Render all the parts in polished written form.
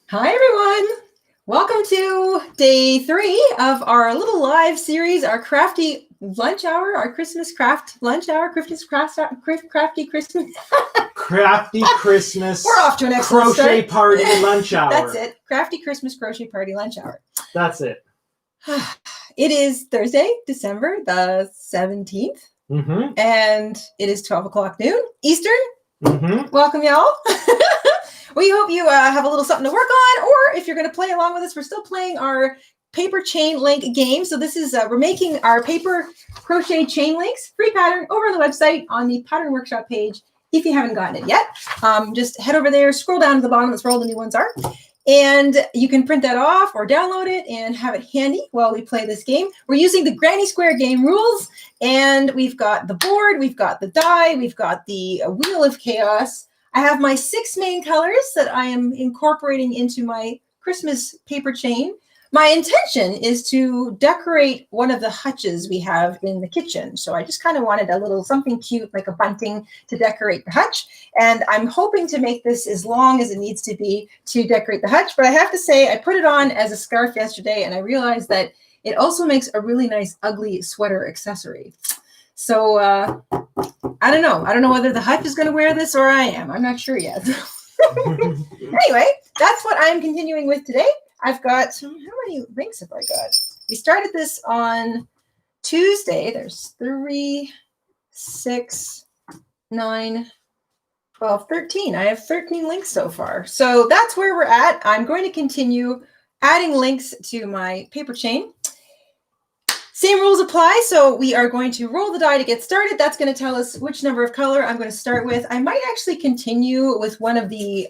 Hi, everyone. Welcome to day 3 of our little live series, our crafty lunch hour, our Christmas craft lunch hour, crafty Christmas. Crafty Christmas. We're off to an excellent crochet start. party lunch hour. That's it. Crafty Christmas crochet party lunch hour. That's it. It is Thursday, December the 17th, and it is 12 o'clock noon Eastern. Welcome, y'all. We hope you have a little something to work on, or if you're going to play along with us, we're still playing our paper chain link game. So this is, we're making our paper crochet chain links, free pattern, over on the website on the pattern workshop page. If you haven't gotten it yet, just head over there, scroll down to the bottom, that's where all the new ones are. And you can print that off or download it and have it handy while we play this game. We're using the Granny Square game rules, and we've got the board, we've got the die, we've got the Wheel of Chaos. I have my 6 main colors that I am incorporating into my Christmas paper chain. My intention is to decorate one of the hutches we have in the kitchen. So I just kind of wanted a little something cute, like a bunting, to decorate the hutch. And I'm hoping to make this as long as it needs to be to decorate the hutch. But I have to say, I put it on as a scarf yesterday, and I realized that it also makes a really nice, ugly sweater accessory. So I don't know. I don't know whether the hutch is going to wear this or I am. I'm not sure yet. Anyway, that's what I'm continuing with today. I've got, how many links have I got? We started this on Tuesday. There's 3, 6, 9, 12, 13. I have 13 links so far. So that's where we're at. I'm going to continue adding links to my paper chain. Same rules apply. So we are going to roll the die to get started. That's going to tell us which number of color I'm going to start with. I might actually continue with one of the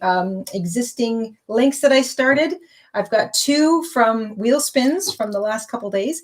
existing links that I started. I've got 2 from wheel spins from the last couple days.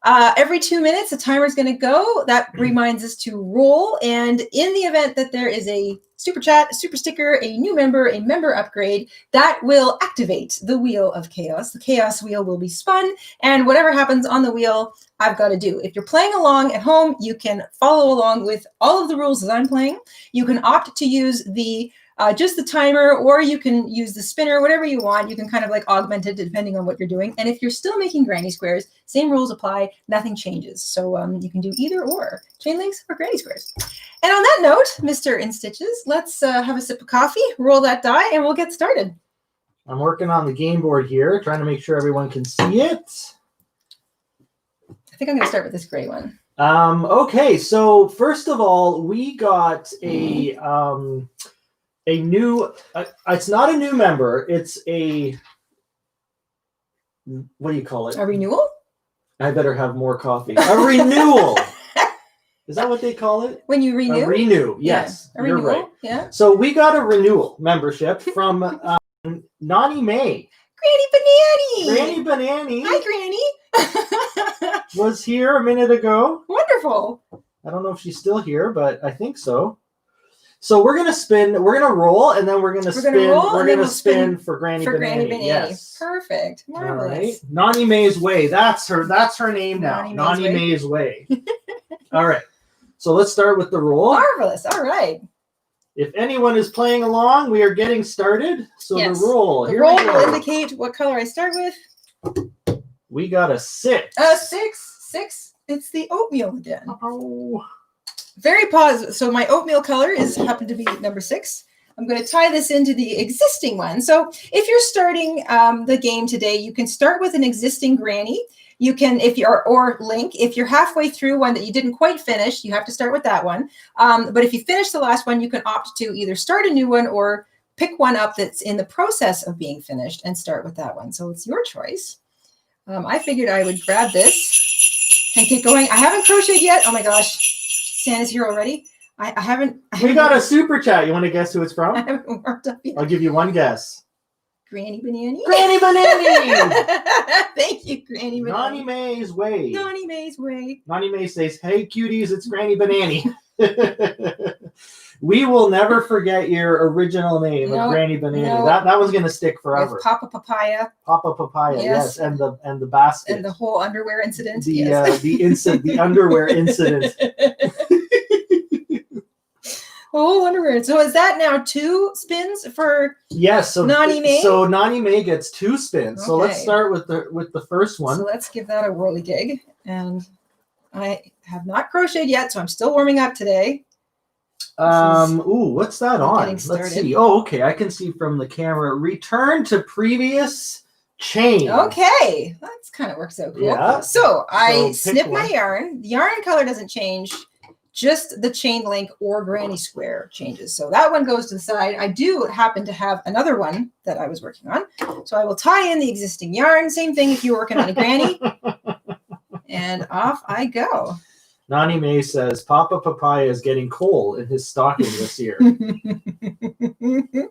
Every 2 minutes, the timer is going to go. That reminds us to roll. And in the event that there is a super chat, a super sticker, a new member, a member upgrade, that will activate the Wheel of Chaos. The Chaos wheel will be spun, and whatever happens on the wheel, I've got to do. If you're playing along at home, you can follow along with all of the rules as I'm playing. You can opt to use the just the timer, or you can use the spinner, whatever you want. You can kind of like augment it depending on what you're doing. And if you're still making granny squares, same rules apply, nothing changes. So you can do either or, chain links or granny squares. And on that note, Mr. InStitches, let's have a sip of coffee, roll that die, and we'll get started. I'm working on the game board here, trying to make sure everyone can see it. I think I'm going to start with this gray one. Okay, so first of all, we got a new, it's not a new member, it's a, what do you call it? A renewal? I better have more coffee. A renewal. Is that what they call it? When you renew? A renew, yes. Yeah. A you're renewal, right. Yeah. So we got a renewal membership from Nani May. Granny Banani. Granny Banani. Hi, Granny. Was here a minute ago. Wonderful. I don't know if she's still here, but I think so. So we're gonna spin. We're gonna roll, and then we're gonna spin. We're gonna spin for Granny Banani. Yes. Perfect. Marvelous. All right. Nani May's Way. That's her name now. Nani May's Way. All right. So let's start with the roll. Marvelous. All right. If anyone is playing along, we are getting started. So yes. The roll. The roll will indicate what color I start with. We got a 6. A 6. 6. It's the oatmeal again. Oh. Very positive. So my oatmeal color happened to be number 6. I'm going to tie this into the existing one. So if you're starting the game today, you can start with an existing granny. You can, or link, if you're halfway through one that you didn't quite finish, you have to start with that one. But if you finish the last one, you can opt to either start a new one or pick one up that's in the process of being finished and start with that one. So it's your choice. I figured I would grab this and get going. I haven't crocheted yet. Oh my gosh. Santa's here already. I haven't. We got a super chat. You want to guess who it's from? I haven't warmed up yet. I'll give you one guess. Granny Banani. Granny Banani. Thank you, Granny Banani. Nani May's Way. Nani May's Way. Nani May says, "Hey cuties, it's Granny Banani." We will never forget your original name of Granny Banani. No. That one's gonna stick forever. With Papa Papaya. Papa Papaya, yes, and the basket. And the whole underwear incident. The underwear incident. Oh, underwear. So is that now 2 spins for yes, so Nani May? So Nani May gets 2 spins. Okay. So let's start with the first one. So let's give that a whirligig. And I have not crocheted yet, so I'm still warming up today. Ooh, what's that on? Let's see. Oh, okay. I can see from the camera. Return to previous chain. Okay. That's kind of works out cool. Yeah. So I snip my yarn. The yarn color doesn't change. Just the chain link or granny square changes. So that one goes to the side. I do happen to have another one that I was working on. So I will tie in the existing yarn. Same thing if you're working on a granny. And off I go. Nani May says, Papa Papaya is getting coal in his stocking this year. He's going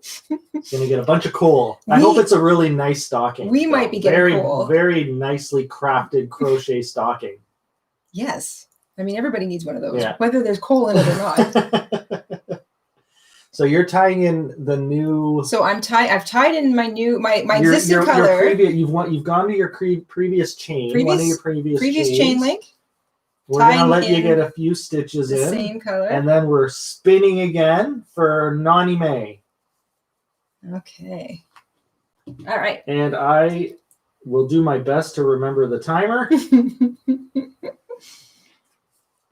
to get a bunch of coal. I hope it's a really nice stocking. We might be getting coal. Very nicely crafted crochet stocking. Yes. I mean, everybody needs one of those, whether there's coal in it or not. So you're tying in the new. So I've tied in my new my existing color. You've gone to your previous chain. One of your previous chain link. We're gonna let you get a few stitches in. Same color. And then we're spinning again for Nani May. Okay. All right. And I will do my best to remember the timer.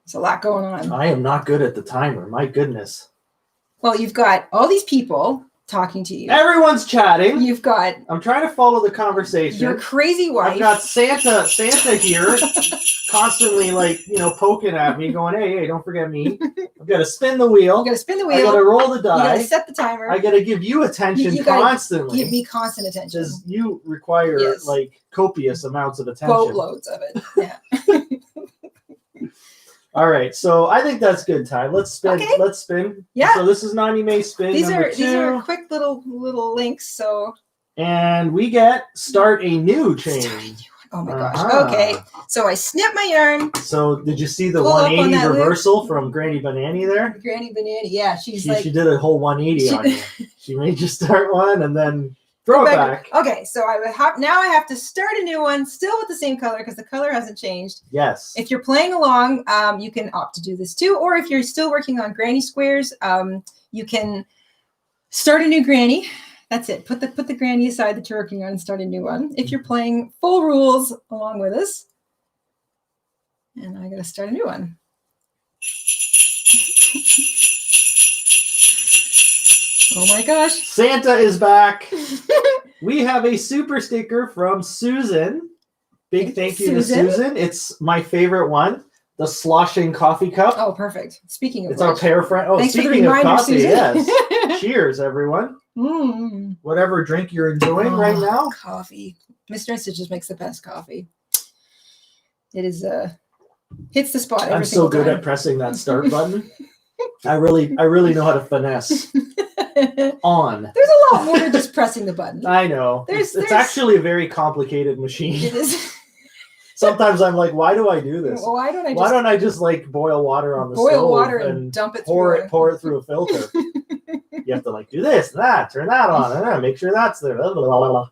There's a lot going on. I am not good at the timer. My goodness. Well, you've got all these people talking to you. Everyone's chatting. You've got. I'm trying to follow the conversation. Your crazy wife. I've got Santa here, constantly poking at me, going, "Hey, don't forget me." I've got to spin the wheel. You got to spin the wheel. I got to roll the die. You got to set the timer. I got to give you attention constantly. Give me constant attention. Because you require copious amounts of attention. Boatloads of it. Yeah. All right, so I think that's good time. Let's spin. Okay. Let's spin. Yeah. So this is Nani May spin. These are quick little links. So. And we get start a new chain. Oh my gosh. Okay. So I snip my yarn. So did you see the 180 reversal from Granny Banani there? Granny Banani. Yeah, she did a whole 180 on you. She made you start one and then throw it back. Okay, so now I have to start a new one, still with the same color because the color hasn't changed. Yes. If you're playing along, you can opt to do this too. Or if you're still working on granny squares, you can start a new granny. That's it. Put the granny aside that you're working on and start a new one. If you're playing full rules along with us, and I gotta start a new one. Oh my gosh. Santa is back. We have a super sticker from Susan. Big thank you to Susan. It's my favorite one. The sloshing coffee cup. Oh, perfect. Speaking of it's our pair friend. Oh, speaking of coffee, yes. Cheers, everyone. Whatever drink you're enjoying right now. Coffee. Mr. InStitches makes the best coffee. It is hits the spot. I'm so good at pressing that start button. I really know how to finesse. On. There's a lot more than just pressing the button. I know. It's actually a very complicated machine. It is. Sometimes I'm like, why do I do this? Well, why don't I just boil water on the stove water and dump it pour it through a filter? You have to do this, that, turn that on, and make sure that's there. Blah, blah, blah, blah.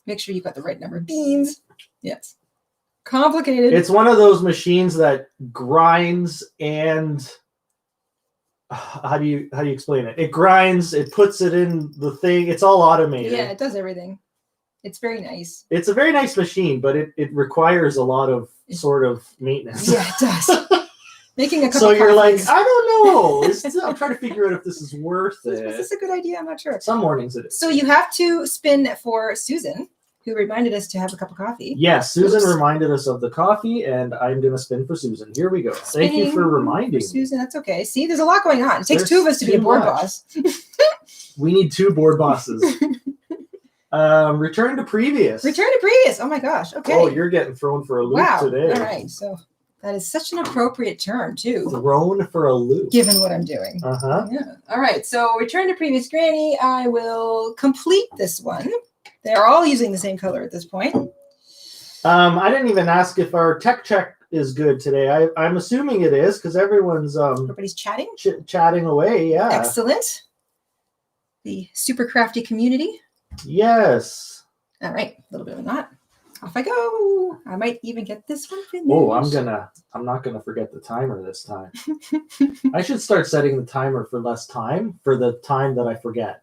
Make sure you've got the right number of beans. Yes. Complicated. It's one of those machines that grinds and how do you explain it? It grinds, it puts it in the thing. It's all automated. Yeah, it does everything. It's very nice. It's a very nice machine, but it requires a lot of sort of maintenance. Yeah, it does. Making a cup so of you're coffee like, I don't know. I'm trying to figure out if this is worth it. Is this a good idea? I'm not sure. Some mornings it is. So you have to spin for Susan, who reminded us to have a cup of coffee. Yes, Susan reminded us of the coffee, and I'm going to spin for Susan. Here we go. Thank you for reminding me. Susan, that's okay. See, there's a lot going on. It takes two of us to be a board boss. We need 2 board bosses. Return to previous. Return to previous. Oh my gosh. Okay. Oh, you're getting thrown for a loop today. All right. So that is such an appropriate term too. Thrown for a loop. Given what I'm doing. Yeah. All right. So return to previous granny. I will complete this one. They're all using the same color at this point. I didn't even ask if our tech check is good today. I'm assuming it is because everybody's chatting. Chatting away. Yeah. Excellent. The super crafty community. Yes. All right. A little bit of a knot. Off I go. I might even get this one finished. Oh, I'm not gonna forget the timer this time. I should start setting the timer for less time for the time that I forget.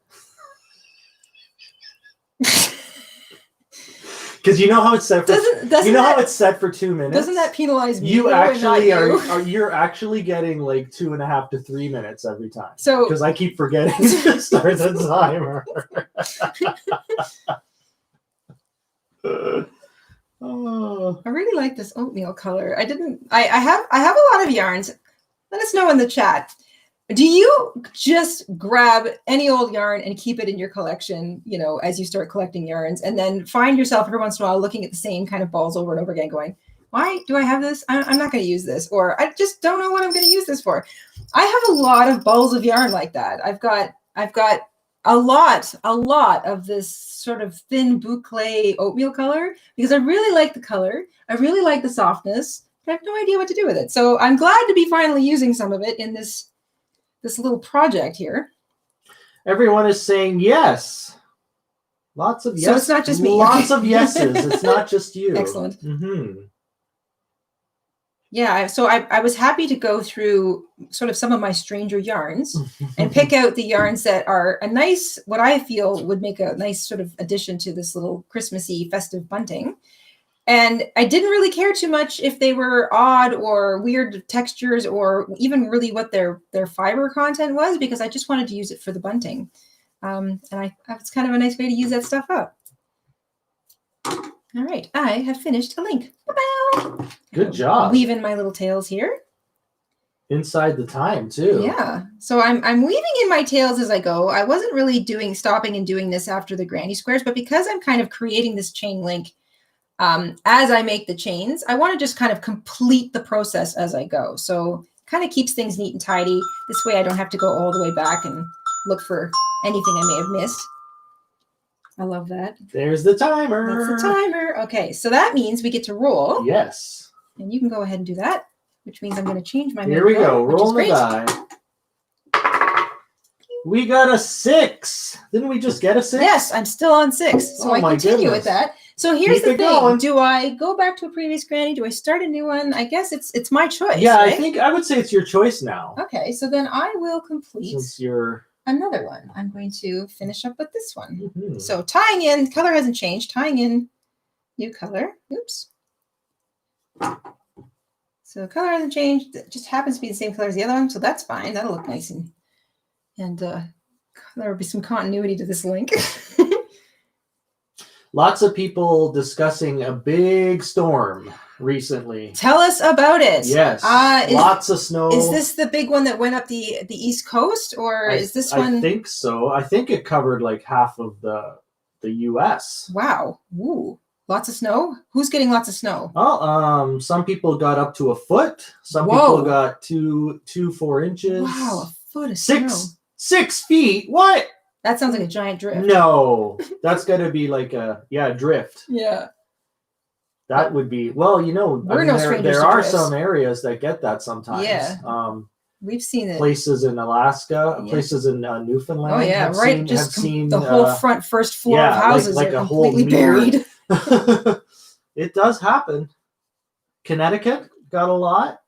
Because you know how it's set for how it's set for 2 minutes. Doesn't that penalize me? You actually you're actually getting like 2.5 to 3 minutes every time. So because I keep forgetting to start the timer. Oh. I really like this oatmeal color. I have a lot of yarns. Let us know in the chat. Do you just grab any old yarn and keep it in your collection, you know, as you start collecting yarns, and then find yourself every once in a while looking at the same kind of balls over and over again going, why do I have this? I'm not going to use this, or I just don't know what I'm going to use this for. I have a lot of balls of yarn like that. I've got a lot of this sort of thin boucle oatmeal color because I really like the color. I really like the softness, but I have no idea what to do with it. So I'm glad to be finally using some of it in this little project here. Everyone is saying yes. Lots of yes. So it's not just me. Lots of yeses. It's not just you. Excellent. Mm-hmm. Yeah, so I was happy to go through sort of some of my stranger yarns and pick out the yarns that are a nice, what I feel would make a nice sort of addition to this little Christmassy festive bunting. And I didn't really care too much if they were odd or weird textures or even really what their fiber content was, because I just wanted to use it for the bunting. And it's kind of a nice way to use that stuff up. All right, I have finished a link. Bye-bye. Good job. Weave in my little tails here. Inside the time too. Yeah. So I'm weaving in my tails as I go. I wasn't really stopping and doing this after the granny squares, but because I'm kind of creating this chain link as I make the chains, I want to just kind of complete the process as I go. So kind of keeps things neat and tidy. This way I don't have to go all the way back and look for anything I may have missed. I love that. There's the timer. That's the timer. Okay, so that means we get to roll. Yes. And you can go ahead and do that, which means I'm going to change my Here we go. Roll the die. We got a 6. Didn't we just get a 6? Yes, I'm still on 6. So I continue with that. So here's the thing. Going. Do I go back to a previous granny? Do I start a new one? I guess it's my choice. Yeah, right? I would say it's your choice now. Okay, so then I will complete. Since you're another one. I'm going to finish up with this one. Mm-hmm. So tying in, color hasn't changed. Tying in new color. Oops. So color hasn't changed. It just happens to be the same color as the other one. So that's fine. That'll look nice. And there will be some continuity to this link. Lots of people discussing a big storm recently. Tell us about it. Yes. Lots of snow. Is this the big one that went up the East Coast, or is this one? I think so. I think it covered like half of the U.S. Wow. Ooh. Lots of snow? Who's getting lots of snow? Well, some people got up to a foot. Some people got 4 inches. Wow, a foot of snow. 6 feet? What? That sounds like a giant drift. No, that's got to be like a drift. Yeah. That would be, well, you know, there are some areas that get that sometimes. Yeah. We've seen it. Places in Alaska, places in Newfoundland. Oh, yeah, right. Just seen the whole first floor of houses like are a completely buried. It does happen. Connecticut got a lot.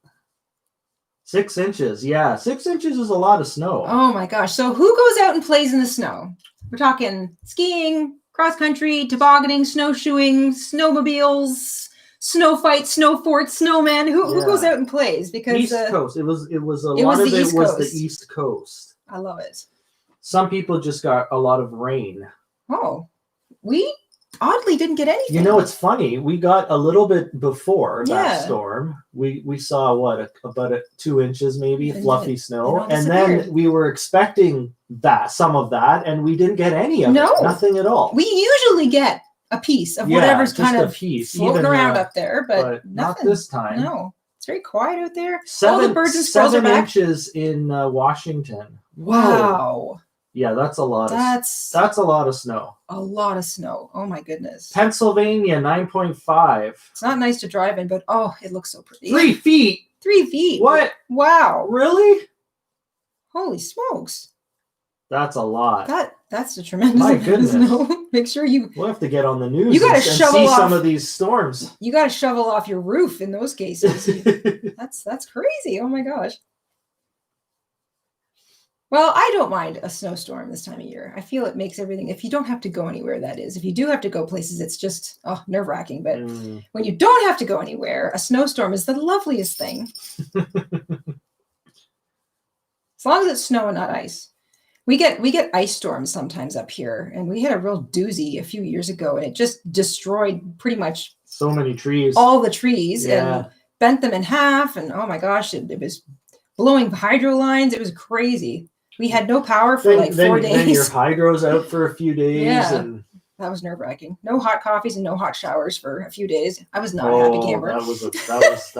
6 inches. Yeah, 6 inches is a lot of snow. Oh my gosh. So who goes out and plays in the snow? We're talking skiing, cross country, tobogganing, snowshoeing, snowmobiles, snow fights, snow forts, snowmen. Who goes out and plays? Because East Coast. It was the East Coast. I love it. Some people just got a lot of rain. Oh, we oddly didn't get anything. You know, it's funny. We got a little bit before that storm. We saw about 2 inches maybe fluffy snow, and then we were expecting some of that, and we didn't get any of it. Nothing at all. We usually get a piece of whatever's kind of floating around up there, but nothing. Not this time. No, it's very quiet out there. All the birds and squirrels are back. 7 inches in Washington. Wow. Yeah, that's a lot. That's a lot of snow. A lot of snow. Oh my goodness. Pennsylvania, 9.5. It's not nice to drive in, but it looks so pretty. 3 feet. 3 feet. What? Wow. Really? Holy smokes. That's a lot. That's a tremendous. My goodness. No, make sure We'll have to get on the news. You gotta and shovel see off some of these storms. You got to shovel off your roof in those cases. That's crazy. Oh my gosh. Well, I don't mind a snowstorm this time of year. I feel it makes everything, if you don't have to go anywhere, that is. If you do have to go places, it's just nerve-wracking. But when you don't have to go anywhere, a snowstorm is the loveliest thing. As long as it's snow and not ice. We get ice storms sometimes up here, and we had a real doozy a few years ago, and it just destroyed pretty much so many trees. All the trees and bent them in half, and oh my gosh, it was blowing hydro lines. It was crazy. We had no power for 4 days. Then your hydro's out for a few days. Yeah. And that was nerve-wracking. No hot coffees and no hot showers for a few days. I was not a happy camper. That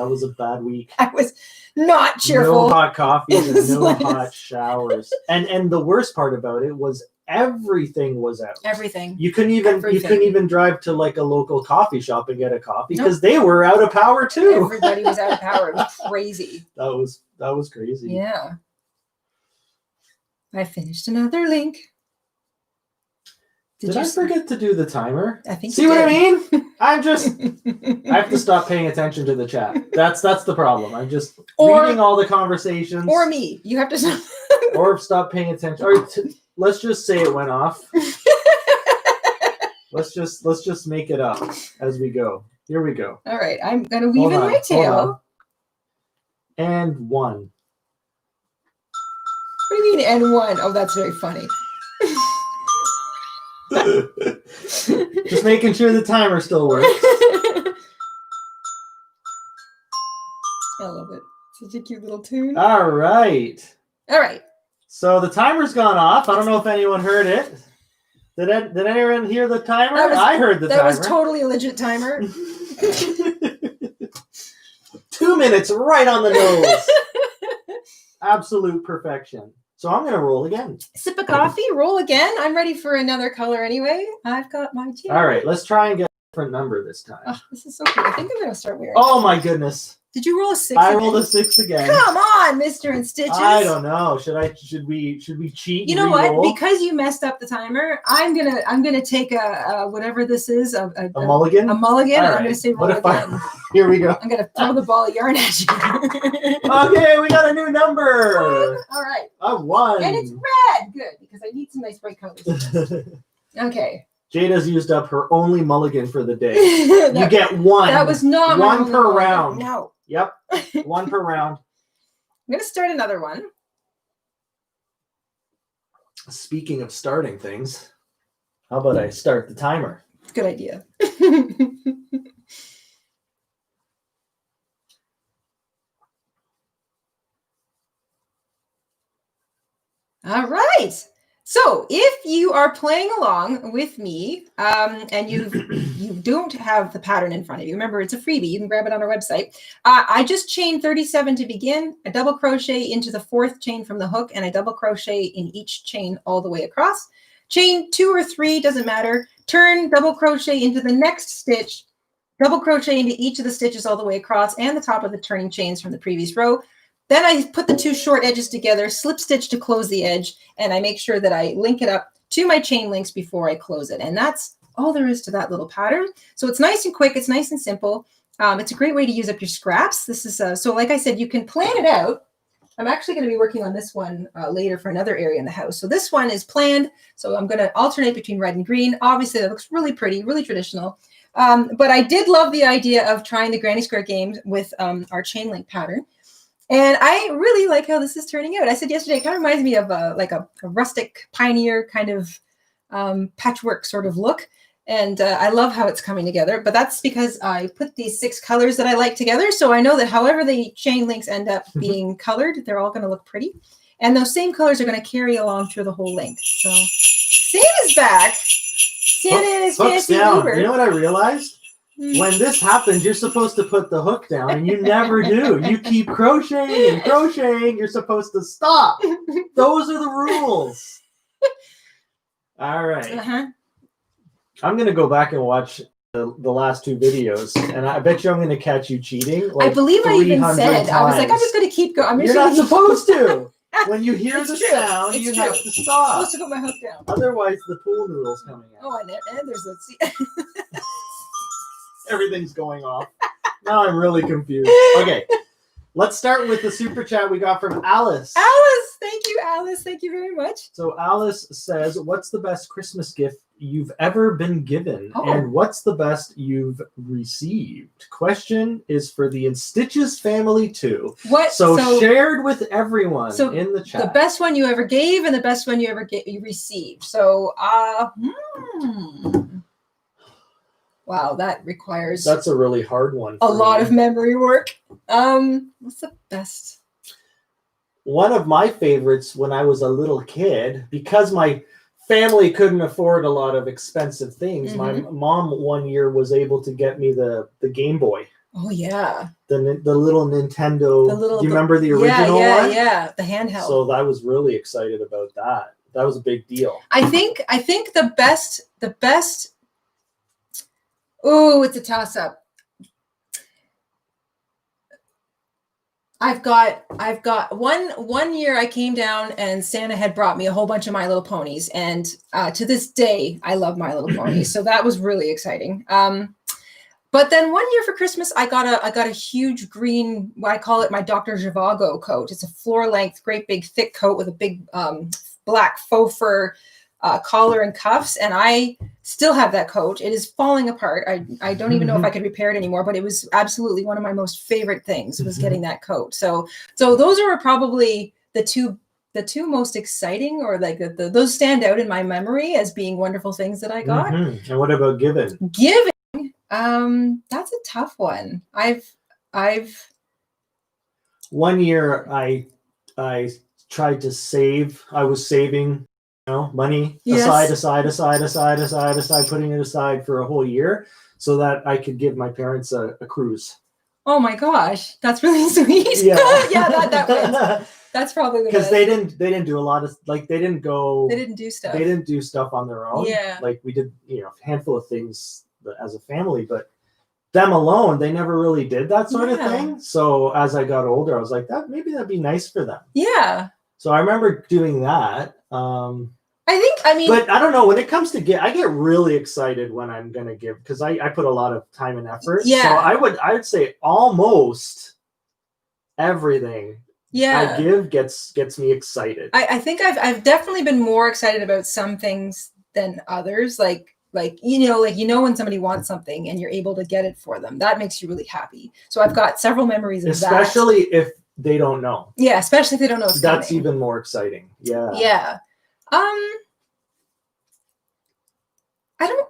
was a bad week. I was not cheerful. No hot coffees and no hot showers. And the worst part about it was everything was out. Everything. You couldn't even drive to like a local coffee shop and get a coffee because they were out of power too. Everybody was out of power. It was crazy. That was crazy. Yeah. I finished another link. Did I forget to do the timer? I think. See what I mean? I have to stop paying attention to the chat. That's the problem. I'm just reading all the conversations. Or me. You have to. Or stop paying attention. Or let's just say it went off. Let's just make it up as we go. Here we go. All right, I'm gonna weave in my tail. And one. What do you mean and one? Oh, that's very funny. Just making sure the timer still works. I love it. Such a cute little tune. All right. So the timer's gone off. I don't know if anyone heard it. Did anyone hear the timer? I heard the timer. That was totally a legit timer. 2 minutes right on the nose. Absolute perfection. So I'm going to roll again. Sip of coffee, roll again. I'm ready for another color anyway. I've got my tea. All right, let's try and get a different number this time. Oh, this is so cool. I think I'm going to start wearing. Oh my goodness. Did you roll a 6? I rolled a 6 again. Come on, Mr. InStitches. I don't know. Should we cheat? You know what? Because you messed up the timer, I'm gonna take a whatever this is, a mulligan. A mulligan. Right. I'm gonna say roll again. Here we go. I'm gonna throw the ball of yarn at you. Okay, we got a new number. All right. A 1. And it's red. Good, because I need some nice bright colors. Okay. Jada's used up her only mulligan for the day. You get 1. That was not one per round. No. Yep. 1 per round. I'm going to start another one. Speaking of starting things, how about I start the timer? Good idea. All right. So if you are playing along with me and you don't have the pattern in front of you, remember it's a freebie. You can grab it on our website. I just chain 37 to begin, a double crochet into the 4th chain from the hook, and a double crochet in each chain all the way across. Chain 2 or 3, doesn't matter. Turn, double crochet into the next stitch, double crochet into each of the stitches all the way across and the top of the turning chains from the previous row. Then I put the 2 short edges together, slip stitch to close the edge, and I make sure that I link it up to my chain links before I close it. And that's all there is to that little pattern. So it's nice and quick. It's nice and simple. It's a great way to use up your scraps. This is so like I said, you can plan it out. I'm actually going to be working on this one later for another area in the house. So this one is planned. So I'm going to alternate between red and green. Obviously, that looks really pretty, really traditional. But I did love the idea of trying the Granny Square game with our chain link pattern. And I really like how this is turning out. I said yesterday, it kind of reminds me of a rustic pioneer kind of patchwork sort of look. And I love how it's coming together. But that's because I put these 6 colors that I like together. So I know that however the chain links end up being colored, they're all going to look pretty. And those same colors are going to carry along through the whole length. So Santa's back. Santa and his fancy Uber. You know what I realized? When this happens, you're supposed to put the hook down, and you never do. You keep crocheting and crocheting. You're supposed to stop. Those are the rules. All right. I'm going to go back and watch the last 2 videos, and I bet you I'm going to catch you cheating. Like I believe I even said, times. I was like, I'm just going to keep going. You're not supposed to. When you hear It's the true. sound, It's you true. have to stop. I'm supposed to put my hook down. Otherwise, the pool noodle's coming out. Oh, and there's a... Everything's going off. Now I'm really confused. Okay. Let's start with the super chat we got from Alice. Alice! Thank you, Alice. Thank you very much. So Alice says, what's the best Christmas gift you've ever been given? Oh. And what's the best you've received? Question is for the InStitches family too. So shared with everyone in the chat. The best one you ever gave and the best one you ever you received. So, wow, that requires... That's a really hard one. A lot of memory work. What's the best? One of my favorites when I was a little kid, because my family couldn't afford a lot of expensive things, my mom one year was able to get me the Game Boy. Oh, yeah. The little Nintendo. Do you remember the original one? Yeah, the handheld. So I was really excited about that. That was a big deal. I think the best... Oh, it's a toss-up. I've got one year I came down and Santa had brought me a whole bunch of My Little Ponies, and to this day I love My Little Ponies. So that was really exciting. But then one year for Christmas I got a huge green, what I call it, my Dr. Zhivago coat. It's a floor length, great big thick coat with a big black faux fur collar and cuffs, and I still have that coat. It is falling apart. I don't even know if I could repair it anymore, but it was absolutely one of my most favorite things was getting that coat. So those are probably the two most exciting, or like those stand out in my memory as being wonderful things that I got. And what about giving? That's a tough one. I've one year I tried to save. I was saving money aside, putting it aside for a whole year so that I could give my parents a cruise. Oh my gosh, that's really sweet. Yeah, that wins. That's probably the best. Because they didn't do a lot of, like, they didn't do stuff on their own. Yeah, like we did a handful of things as a family, but them alone, they never really did that sort of thing. So as I got older, I was like, maybe that'd be nice for them. Yeah. So I remember doing that. But I don't know, when it comes to I get really excited when I'm gonna give, because I put a lot of time and effort. Yeah. So I would say almost everything I give gets me excited. I think I've definitely been more excited about some things than others. Like when somebody wants something and you're able to get it for them, that makes you really happy. So I've got several memories of especially if they don't know. Yeah, especially if they don't know it's That's coming. even more exciting. Yeah. Yeah.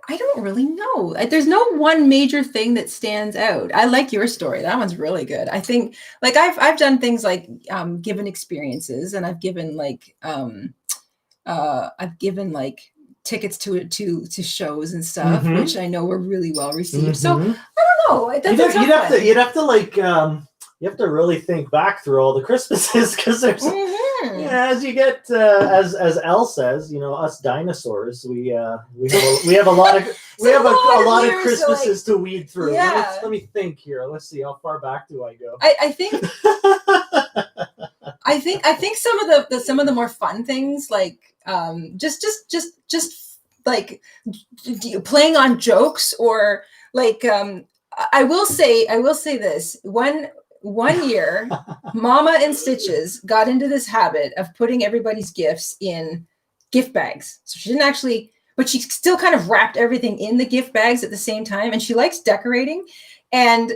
I don't really know. There's no one major thing that stands out. I like your story. That one's really good. I think like I've done things like given experiences, and I've given like tickets to shows and stuff, which I know were really well received. So I don't know. You'd have to really think back through all the Christmases, because there's as you get as Elle says, us dinosaurs, we have a lot of Christmases to weed through. Yeah. Let me think here. Let's see, how far back do I go? I think I think some of the more fun things, like just like playing on jokes, or like I will say this. One year, Mama InStitches got into this habit of putting everybody's gifts in gift bags. So she didn't actually, but she still kind of wrapped everything in the gift bags at the same time. And she likes decorating. And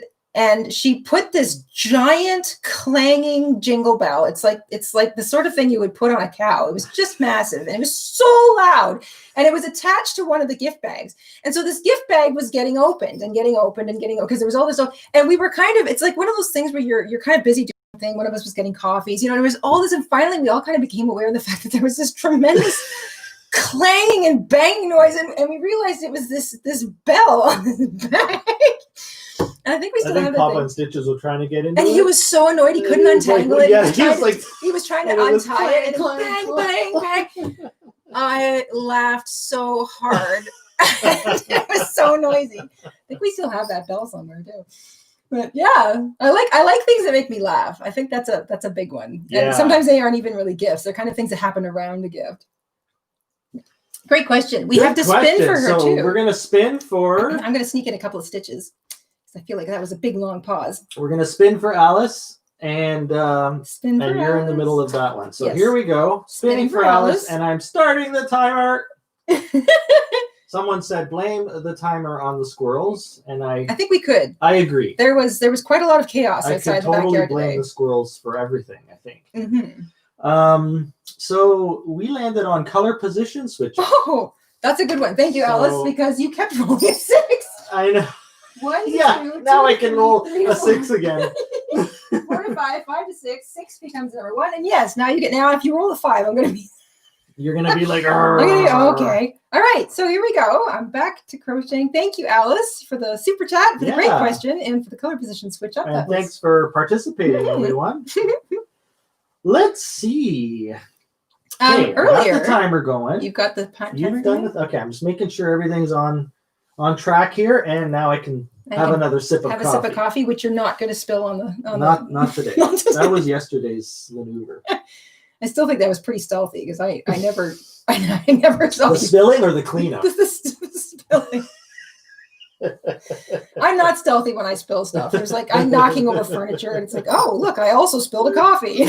she put this giant clanging jingle bell. It's like the sort of thing you would put on a cow. It was just massive, and it was so loud, and it was attached to one of the gift bags. And so this gift bag was getting opened because there was all this stuff. And we were it's like one of those things where you're kind of busy doing something. One of us was getting coffees, and there was all this. And finally, we all kind of became aware of the fact that there was this tremendous clanging and banging noise, and we realized it was this bell on this bag. And I think we still have Papa InStitches were trying to get into it. And he was so annoyed he couldn't untangle it. Yeah, he was trying to untie it, and bang. I laughed so hard. It was so noisy. I think we still have that bell somewhere too. But yeah, I like things that make me laugh. I think that's a big one. Yeah. And sometimes they aren't even really gifts. They're kind of things that happen around the gift. Great question. We have to spin for her too. We're gonna spin for. I'm gonna sneak in a couple of stitches because I feel like that was a big long pause. We're gonna spin for Alice, and spin for and you're Alice. in the middle of that one. So Yes. here we go. Spinning for Alice, and I'm starting the timer. Someone said blame the timer on the squirrels, and I think we could. I agree. There was quite a lot of chaos outside the backyard today. I could totally blame the squirrels for everything, I think. Mm-hmm. So we landed on color position switch. Oh, that's a good one. Thank you, Alice, because you kept rolling a 6. I know. 1, yeah, 2, now 2, I can 3, roll 3 a 6 again. 4 to 5, 5 to 6, 6 becomes number 1, and yes, now if you roll a 5, I'm gonna be. You're gonna be like, okay. All right, so here we go. I'm back to crocheting. Thank you, Alice, for the super chat, for the great question, and for the color position switch up. And thanks for participating, everyone. Let's see. Earlier, got the timer going. You've got the timer You've done going? Okay, I'm just making sure everything's on track here, and now I can have another sip of coffee. Have a sip of coffee, which you're not going to spill on the. Not today. That was yesterday's maneuver. I still think that was pretty stealthy because I never saw the spilling or the cleanup. the spilling. I'm not stealthy when I spill stuff. There's like I'm knocking over furniture, and it's like, oh look, I also spilled a coffee.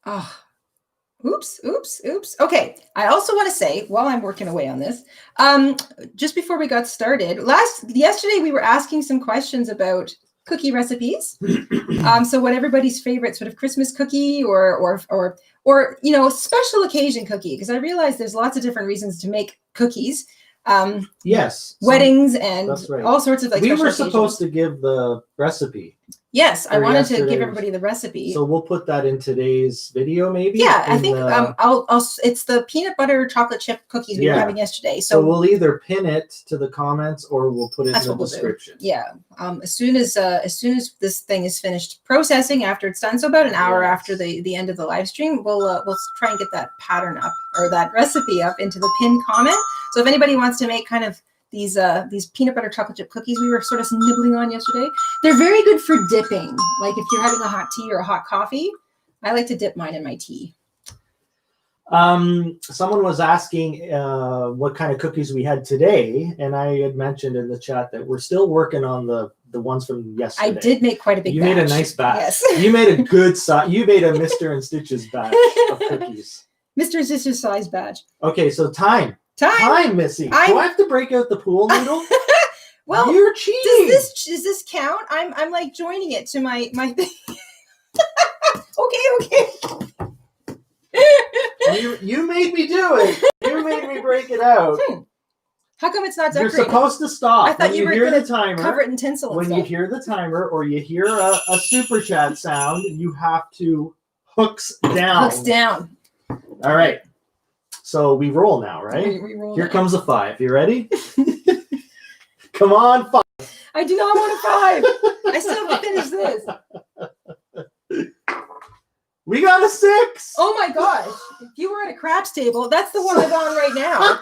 Oh, oops. Okay. I also want to say, while I'm working away on this, just before we got started, yesterday we were asking some questions about cookie recipes. So what everybody's favorite sort of Christmas cookie or special occasion cookie, because I realize there's lots of different reasons to make cookies. Yes. Weddings and all sorts of like. We were supposed to give the recipe. Yes, I wanted to give everybody the recipe. So we'll put that in today's video, maybe. Yeah, I think it's the peanut butter chocolate chip cookies we were having yesterday. So we'll either pin it to the comments or we'll put it in the description. Yeah. As soon as this thing is finished processing, after it's done, so about an hour after the end of the live stream, we'll try and get that pattern up or that recipe up into the pinned comment. So if anybody wants to make kind of these peanut butter chocolate chip cookies we were sort of nibbling on yesterday. They're very good for dipping. Like if you're having a hot tea or a hot coffee, I like to dip mine in my tea. Someone was asking what kind of cookies we had today, and I had mentioned in the chat that we're still working on the ones from yesterday. I did make quite a big batch. You made a nice batch. Yes. You made a good size. You made a Mr. and Stitches batch of cookies. Mr. and Stitches size batch. Okay, so time, Missy. Do I have to break out the pool noodle? Well, you're cheating. Does this count? I'm like joining it to my thing. Okay. You made me do it. You made me break it out. How come it's not decorated? You're supposed to stop. I thought you were going to cover it in tinsel. When you hear the timer or you hear a super chat sound, you have to hooks down. Hooks down. All right. So we roll now, right? We roll. Here comes a 5. You ready? Come on, 5. I do not want a 5. I still have to finish this. We got a 6. Oh my gosh. If you were at a craps table, that's the one I'm on right now.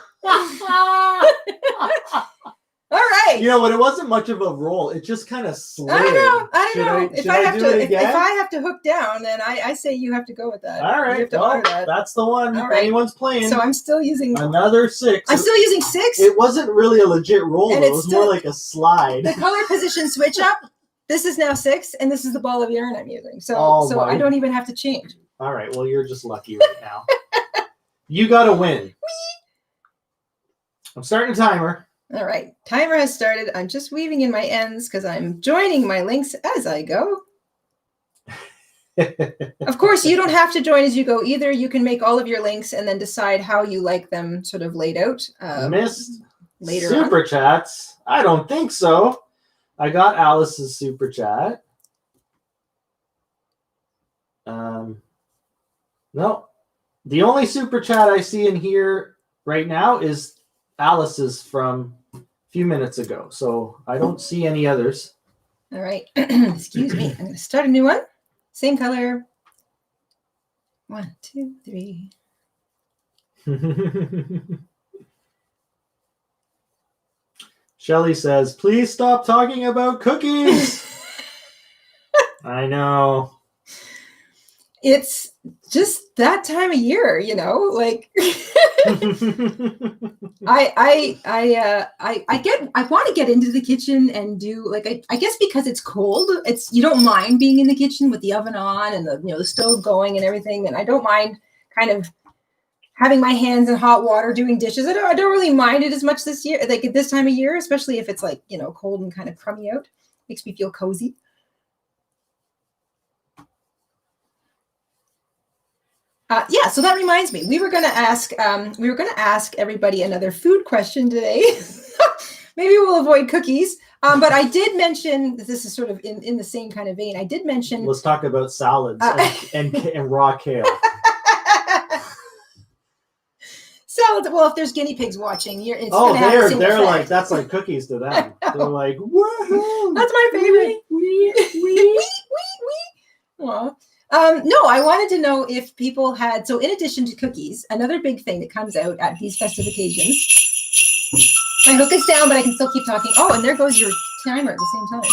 All right. You know what? It wasn't much of a roll. It just kind of slid. I don't know. If I have to hook down, then I say you have to go with that. All right. Well, that's the one. If anyone's playing. So I'm still using another 6. I'm still using 6. It wasn't really a legit roll. It was more like a slide. The color position switch up. This is now 6, and this is the ball of yarn I'm using. So I don't even have to change. All right. Well, you're just lucky right now. You got to win. I'm starting a timer. All right. Timer has started. I'm just weaving in my ends because I'm joining my links as I go. Of course, you don't have to join as you go either. You can make all of your links and then decide how you like them sort of laid out. Missed later super chats. I don't think so. I got Alice's super chat. No. The only super chat I see in here right now is Alice's from a few minutes ago. So I don't see any others. All right. Excuse me. I'm going to start a new one. Same color. 1, 2, 3. Shelly says, please stop talking about cookies. I know. It's just that time of year, you know, like I want to get into the kitchen and do like, I guess because it's cold, you don't mind being in the kitchen with the oven on and the stove going and everything. And I don't mind kind of having my hands in hot water doing dishes. I don't really mind it as much this year, like at this time of year, especially if it's like, cold and kind of crummy out. Makes me feel cozy. Yeah, so that reminds me, we were going to ask everybody another food question today. Maybe we'll avoid cookies. But I did mention, this is sort of in the same kind of vein. I did mention. Let's talk about salads and raw kale. Salads. Well, if there's guinea pigs watching, they're like, that's like cookies to them. They're like, woohoo! That's my favorite. Wee. Aw. No, I wanted to know if people had, so in addition to cookies, another big thing that comes out at these festive occasions. My hook is down, but I can still keep talking. Oh, and there goes your timer at the same time.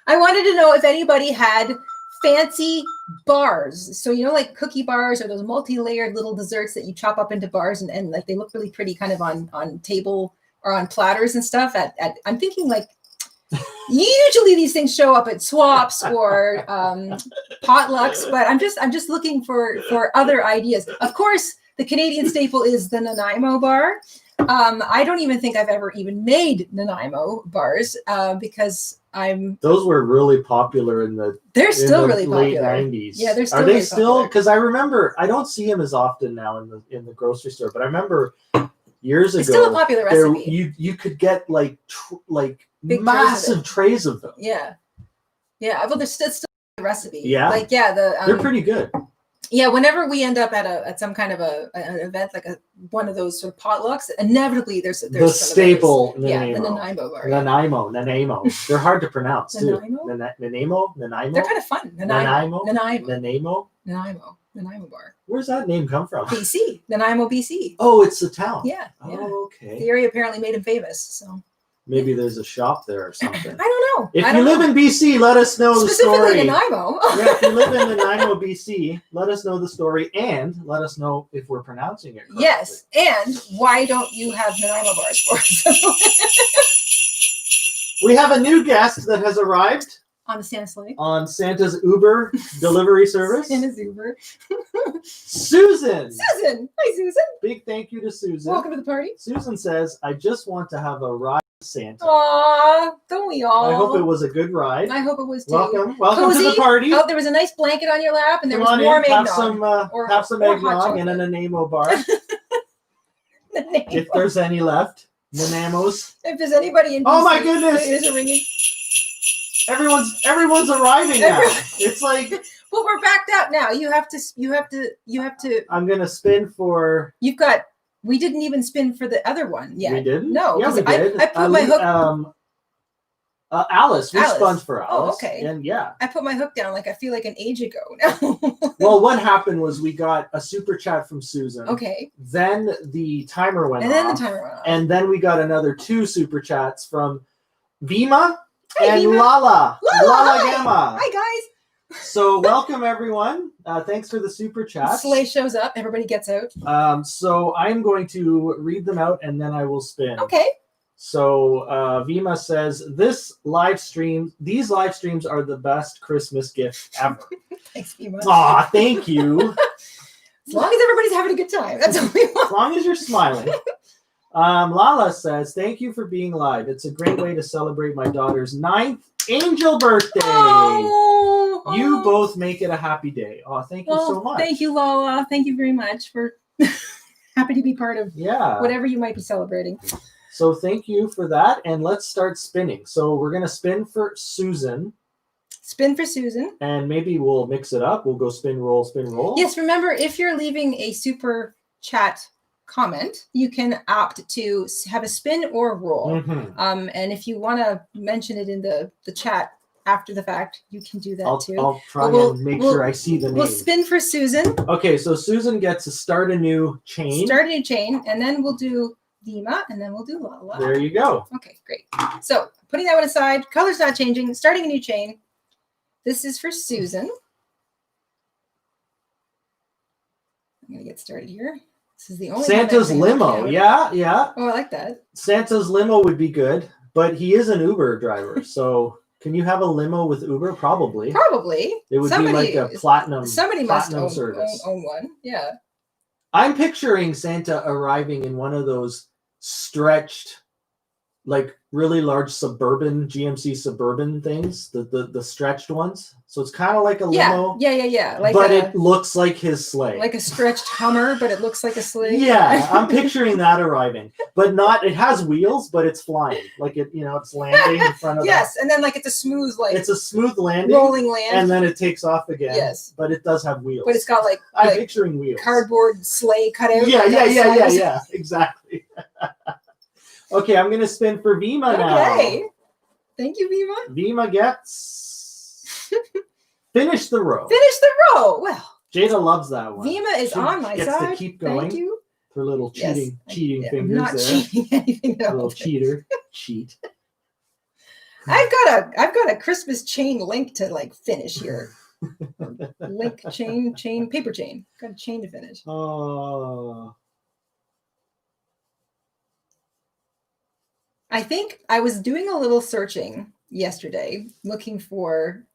I wanted to know if anybody had fancy bars. So, like cookie bars or those multi-layered little desserts that you chop up into bars and like they look really pretty kind of on table or on platters and stuff. I'm thinking like, usually these things show up at swaps or potlucks, but I'm just looking for other ideas. Of course, the Canadian staple is the Nanaimo bar. I don't even think I've ever even made Nanaimo bars because those were really popular in the really late popular. 90s. Yeah, they're still. Are they really still? Because I remember I don't see them as often now in the grocery store, but I remember years ago. It's still a popular recipe. You could get like Big massive trays of them. Yeah. Well, there's still a recipe. Yeah. Like they're pretty good. Yeah. Whenever we end up at some kind of an event like one of those sort of potlucks, inevitably there's the staple. Nanaimo. The Nanaimo bar. Nanaimo. They're hard to pronounce too. Nanaimo. Nanaimo. They're kind of fun. Nanaimo bar. Where's that name come from? BC. Nanaimo, BC. Oh, it's the town. Yeah. Oh, okay. The area apparently made him famous. So maybe there's a shop there or something. I don't know. If you live in BC, let us know the story. Specifically Nanaimo. Yeah, if you live in Nanaimo, BC, let us know the story and let us know if we're pronouncing it correctly. Yes, and why don't you have Nanaimo bars for us? We have a new guest that has arrived. On the Santa sleigh. On Santa's Uber delivery service. Santa's Uber. Susan. Hi, Susan. Big thank you to Susan. Welcome to the party. Susan says, I just want to have a ride with Santa. Aw, don't we all? I hope it was a good ride. I hope it was too. Welcome Cozy. to the party. Oh, there was a nice blanket on your lap and there was warm eggnog. eggnog. Have some eggnog and a Nanaimo bar. If there's any left. Nanaimos. If there's anybody in BC, oh my goodness. It is a ringing. Everyone's arriving now. It's like, well, we're backed out now. You have to. I'm gonna spin for. We didn't even spin for the other one yet. We didn't. No, yeah, we did. I put my hook. Alice, we spun for Alice. Oh, okay. And yeah, I put my hook down like I feel like an age ago now. Well, what happened was we got a super chat from Susan. Okay. Then the timer went off. And then we got another 2 super chats from Vima. And Vima. Lala hi. Gamma. Hi, guys. So welcome, everyone. Thanks for the super chat. Sleigh shows up. Everybody gets out. So I'm going to read them out, and then I will spin. Okay. So Vima says, these live streams are the best Christmas gift ever. Thanks, Vima. Aw, thank you. As long as everybody's having a good time. That's all we want. As long as you're smiling. Lala says, thank you for being live. It's a great way to celebrate my daughter's 9th angel birthday. You both make it a happy day. Oh, thank you so much. Thank you, Lala. Thank you very much for happy to be part of whatever you might be celebrating. So thank you for that. And let's start spinning. So we're going to spin for Susan. Spin for Susan. And maybe we'll mix it up. We'll go spin, roll, spin, roll. Yes, remember, if you're leaving a super chat comment, you can opt to have a spin or a roll. Mm-hmm. And if you want to mention it in the chat after the fact, you can do that too. I'll try and make sure I see the name. We'll spin for Susan. Okay, so Susan gets to start a new chain. And then we'll do Dima, and then we'll do Lala. There you go. Okay, great. So putting that one aside, color's not changing, starting a new chain. This is for Susan. I'm going to get started here. This is the only Santa's limo. Yeah, yeah. Oh, I like that. Santa's limo would be good, but he is an Uber driver. So can you have a limo with Uber? Probably. Probably. It would be like a platinum must own one. Yeah. I'm picturing Santa arriving in one of those stretched, like really large suburban GMC suburban things, the stretched ones. So it's kind of like a limo. Yeah. But it looks like his sleigh. Like a stretched Hummer, but it looks like a sleigh. Yeah, I'm picturing that arriving, but not. It has wheels, but it's flying. Like it's landing in front of. Yes, and then like it's a smooth it's a smooth landing, rolling land, and then it takes off again. Yes, but it does have wheels. But it's got I'm picturing wheels. Cardboard sleigh cut out. Yeah, exactly. Okay, I'm gonna spin for Vima now. Okay, thank you, Vima. Vima gets finish the row. Finish the row. Well, Jayda loves that one. Vima is on my gets side. To keep going. Thank you. Her little cheating fingers I'm not there. cheating anything else. Little cheater. Cheat. I've got a Christmas chain link to finish here. Link chain paper chain. Got a chain to finish. Oh. I think I was doing a little searching yesterday looking for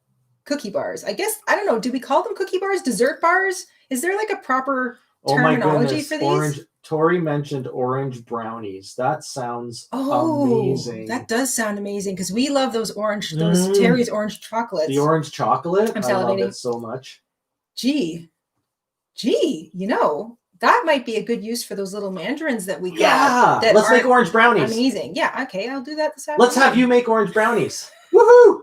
cookie bars. I guess, I don't know, do we call them cookie bars? Dessert bars? Is there a proper terminology for these? Orange. Tori mentioned orange brownies. That sounds amazing. That does sound amazing because we love those Terry's orange chocolates. The orange chocolate? I'm salivating. I love it so much. Gee, that might be a good use for those little mandarins that we got. Yeah, let's make orange brownies. Amazing. Yeah, okay, I'll do that this afternoon. Let's have you make orange brownies. Woohoo!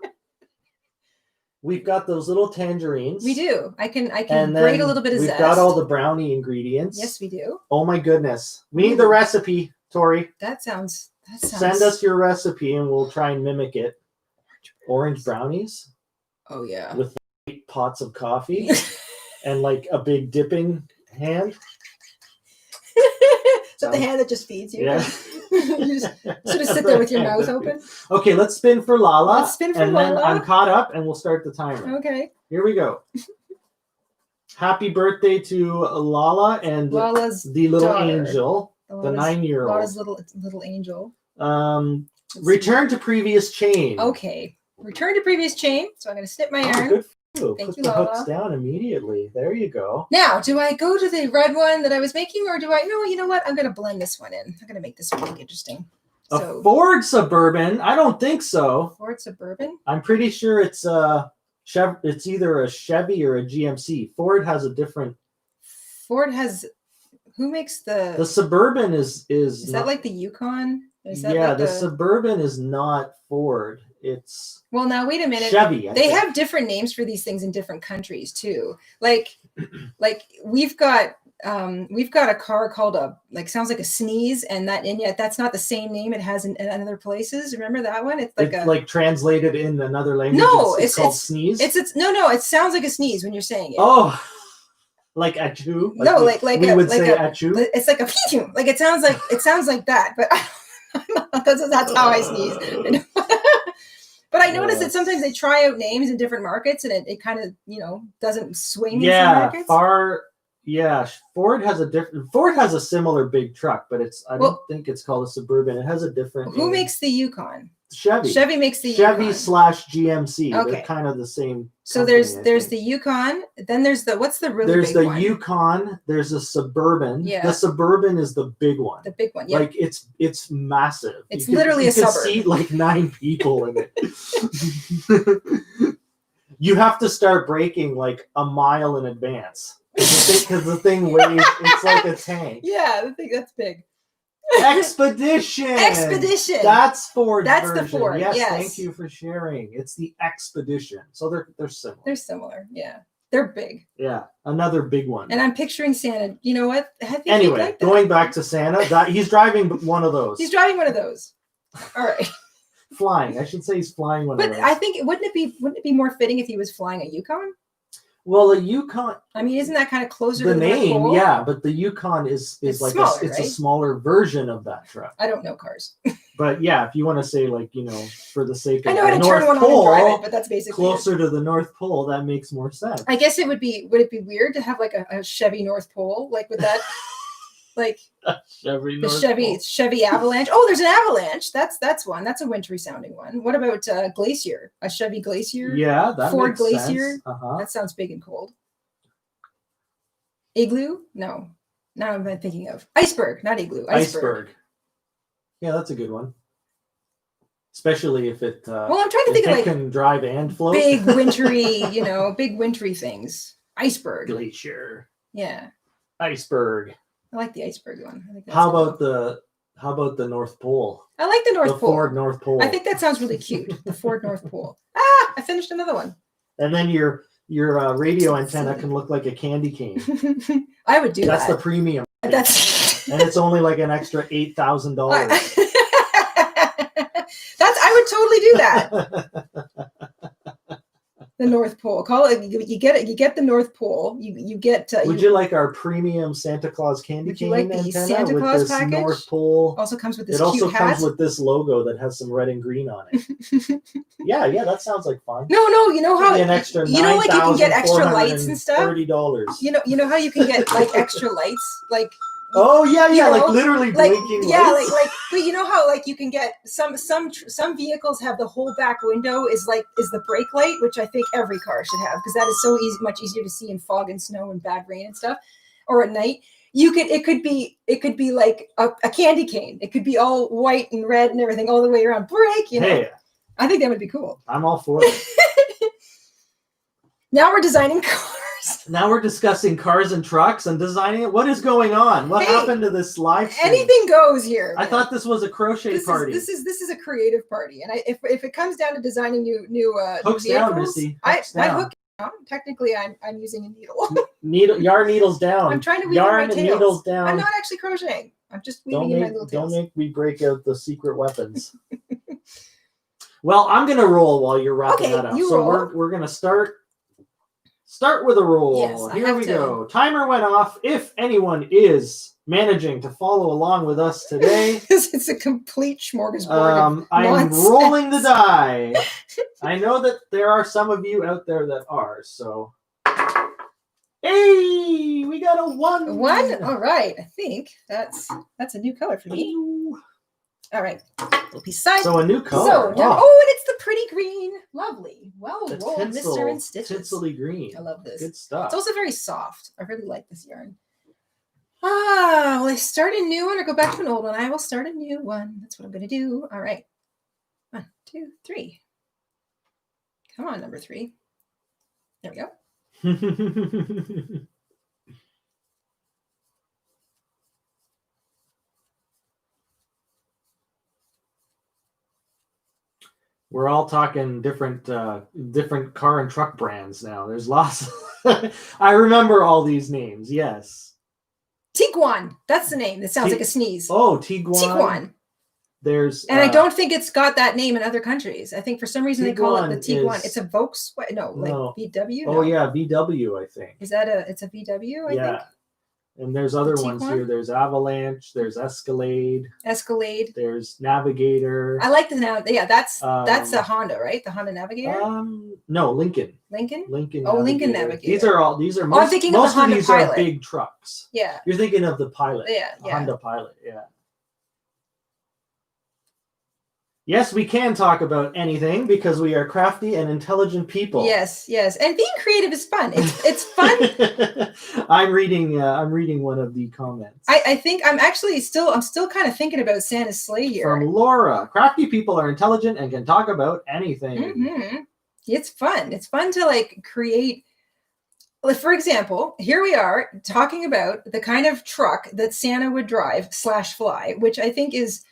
We've got those little tangerines. We do. I can grate a little bit of zest. We've got all the brownie ingredients. Yes, we do. Oh my goodness. We need the recipe, Tori. That sounds. Send us your recipe and we'll try and mimic it. Orange brownies. Oh yeah. With 8 pots of coffee and a big dipping hand. Is that the hand that just feeds you? Yeah. You just sort of sit there with your mouth open. Okay, let's spin for Lala. Let's spin for and Lala. Then I'm caught up and we'll start the timer. Okay. Here we go. Happy birthday to Lala and Lala's the little daughter. Angel, the 9-year-old. Lala's little angel. Return to previous chain. Okay. Return to previous chain. So I'm going to snip my yarn. Good. Put Thank you, the Lala. hooks down immediately. There you go. Now, do I go to the red one that I was making, or do I? No, you know what? I'm going to blend this one in. I'm going to make this one look interesting. A Ford Suburban? I don't think so. Ford Suburban? I'm pretty sure it's it's either a Chevy or a GMC. Ford has a different. Ford has. Who makes the Suburban is that like the Yukon? Is that the Suburban is not Ford. It's now wait a minute. Chevy. They have different names for these things in different countries too. Like we've got a car called sounds like a sneeze, and yet that's not the same name it has in other places. Remember that one? It's like translated in another language. No, it's called sneeze. No. It sounds like a sneeze when you're saying it. Oh. Like achoo? No, we would say achoo. It's like a it sounds like that, but that's how I sneeze. But I noticed that sometimes they try out names in different markets, and it kind of doesn't swing in some markets. Ford has a similar big truck, but I don't think it's called a Suburban. It has a different. Who makes the Yukon? Chevy. Chevy makes the Chevy Yukon. /GMC. Okay. They're kind of the same. So there's the Yukon. Then there's what's the really big one? There's the Yukon. There's a Suburban. Yeah. The Suburban is the big one. The big one. Yeah. It's massive. It's literally a suburb. You can seat 9 people in it. You have to start braking a mile in advance because the thing weighs. It's like a tank. Yeah, the thing that's big. Expedition. That's Ford's version. The Ford. Yes, thank you for sharing. It's the Expedition. So they're similar. They're similar. Yeah. They're big. Yeah. Another big one. And I'm picturing Santa. You know what? Anyway, going back to Santa, he's driving one of those. He's driving one of those. All right. Flying. I should say he's flying one of those. But I think wouldn't it be more fitting if he was flying a Yukon? Well, the Yukon. I mean, isn't that kind of closer the to the name? North Pole? Yeah, but the Yukon is like smaller, it's right? a smaller version of that truck. I don't know cars. But yeah, if you want to say like, you know, for the sake of I know how to turn one on and drive it, but that's basically closer to the North Pole, that makes more sense. I guess would it be weird to have like a Chevy North Pole? Like with that like Chevy Avalanche. Oh, there's an Avalanche. That's one. That's a wintry sounding one. What about Glacier? A Chevy Glacier? Yeah, that Ford makes Glacier. Sense. That sounds big and cold. Igloo? No. Now I'm thinking of Iceberg, not Igloo. Iceberg. Yeah, that's a good one. Especially if it well, I'm trying to think of like can drive and float. Big wintry, big wintry things. Iceberg. Glacier. Yeah. Iceberg. I like the iceberg one. I think that's how about the North Pole? I like the North Pole. Ford North Pole. I think that sounds really cute. The Ford North Pole. Ah, I finished another one. And then your radio antenna can look like a candy cane. I would do that. That's the premium. And it's only like an extra $8,000. I would totally do that. The North Pole. Call it. You get it. You get the North Pole. You get. Would you like our premium Santa Claus candy cane antenna Santa with Claus this package? North Pole? Also comes with this. It also cute hat. comes with this logo that has some red and green on it. yeah, that sounds like fun. No, you know how an extra like you can get extra lights and stuff. $30. You know how you can get like extra lights like. Oh yeah, like literally blinking lights. like, but you know how like you can get some vehicles have the whole back window is the brake light, which I think every car should have because that is so much easier to see in fog and snow and bad rain and stuff, or at night. It could be like a candy cane. It could be all white and red and everything all the way around. Brake, Hey, I think that would be cool. I'm all for it. Now we're designing cars. Now we're discussing cars and trucks and designing it. What is going on? What happened to this live stream? Anything goes here. I thought this was a crochet party. This is a creative party, and if it comes down to designing new hooks new down, vehicles, Missy. I hook down. Technically, I'm using a needle. Yarn needles down. I'm trying to weave yarn my and needles down. I'm not actually crocheting. I'm just weaving in my little tails. Don't make me break out the secret weapons. Well, I'm gonna roll while you're wrapping that up. So we're gonna start with a roll. Yes, Here we go. Timer went off. If anyone is managing to follow along with us today, it's a complete smorgasbord. I'm rolling the die. I know that there are some of you out there that are. So, hey, we got a 1. 1. All right. I think that's a new color for me. All right. Little piece side. So a new color. So, and it's the pretty green. Lovely. Well rolled, Mr. InStitches. Tinsely green. I love this. Good stuff. It's also very soft. I really like this yarn. Will I start a new one or go back to an old one? I will start a new one. That's what I'm going to do. All right. 1, 2, 3. Come on, number 3. There we go. We're all talking different car and truck brands now. There's lots. I remember all these names. Yes. Tiguan. That's the name. That sounds like a sneeze. Oh, Tiguan. Tiguan. And I don't think it's got that name in other countries. I think for some reason they call it the Tiguan. It's a Volkswagen. No, like VW. No. Oh yeah, VW. I think. Is that it's a VW? I think. And there's other ones here. There's Avalanche. There's Escalade. There's Navigator. I like the now. Yeah, that's a Honda, right? The Honda Navigator. No, Lincoln. Lincoln. Oh, Navigator. Lincoln Navigator. These are most, I'm thinking most of the Honda these Pilot. Are big trucks. Yeah. You're thinking of the Pilot. Yeah. Honda Pilot. Yeah. Yes, we can talk about anything because we are crafty and intelligent people. Yes, and being creative is fun. It's fun. I'm reading one of the comments. I think I'm still kind of thinking about Santa's sleigh here. From Laura, crafty people are intelligent and can talk about anything. Mm-hmm. It's fun. It's fun to like create. For example, here we are talking about the kind of truck that Santa would drive / fly, which I think is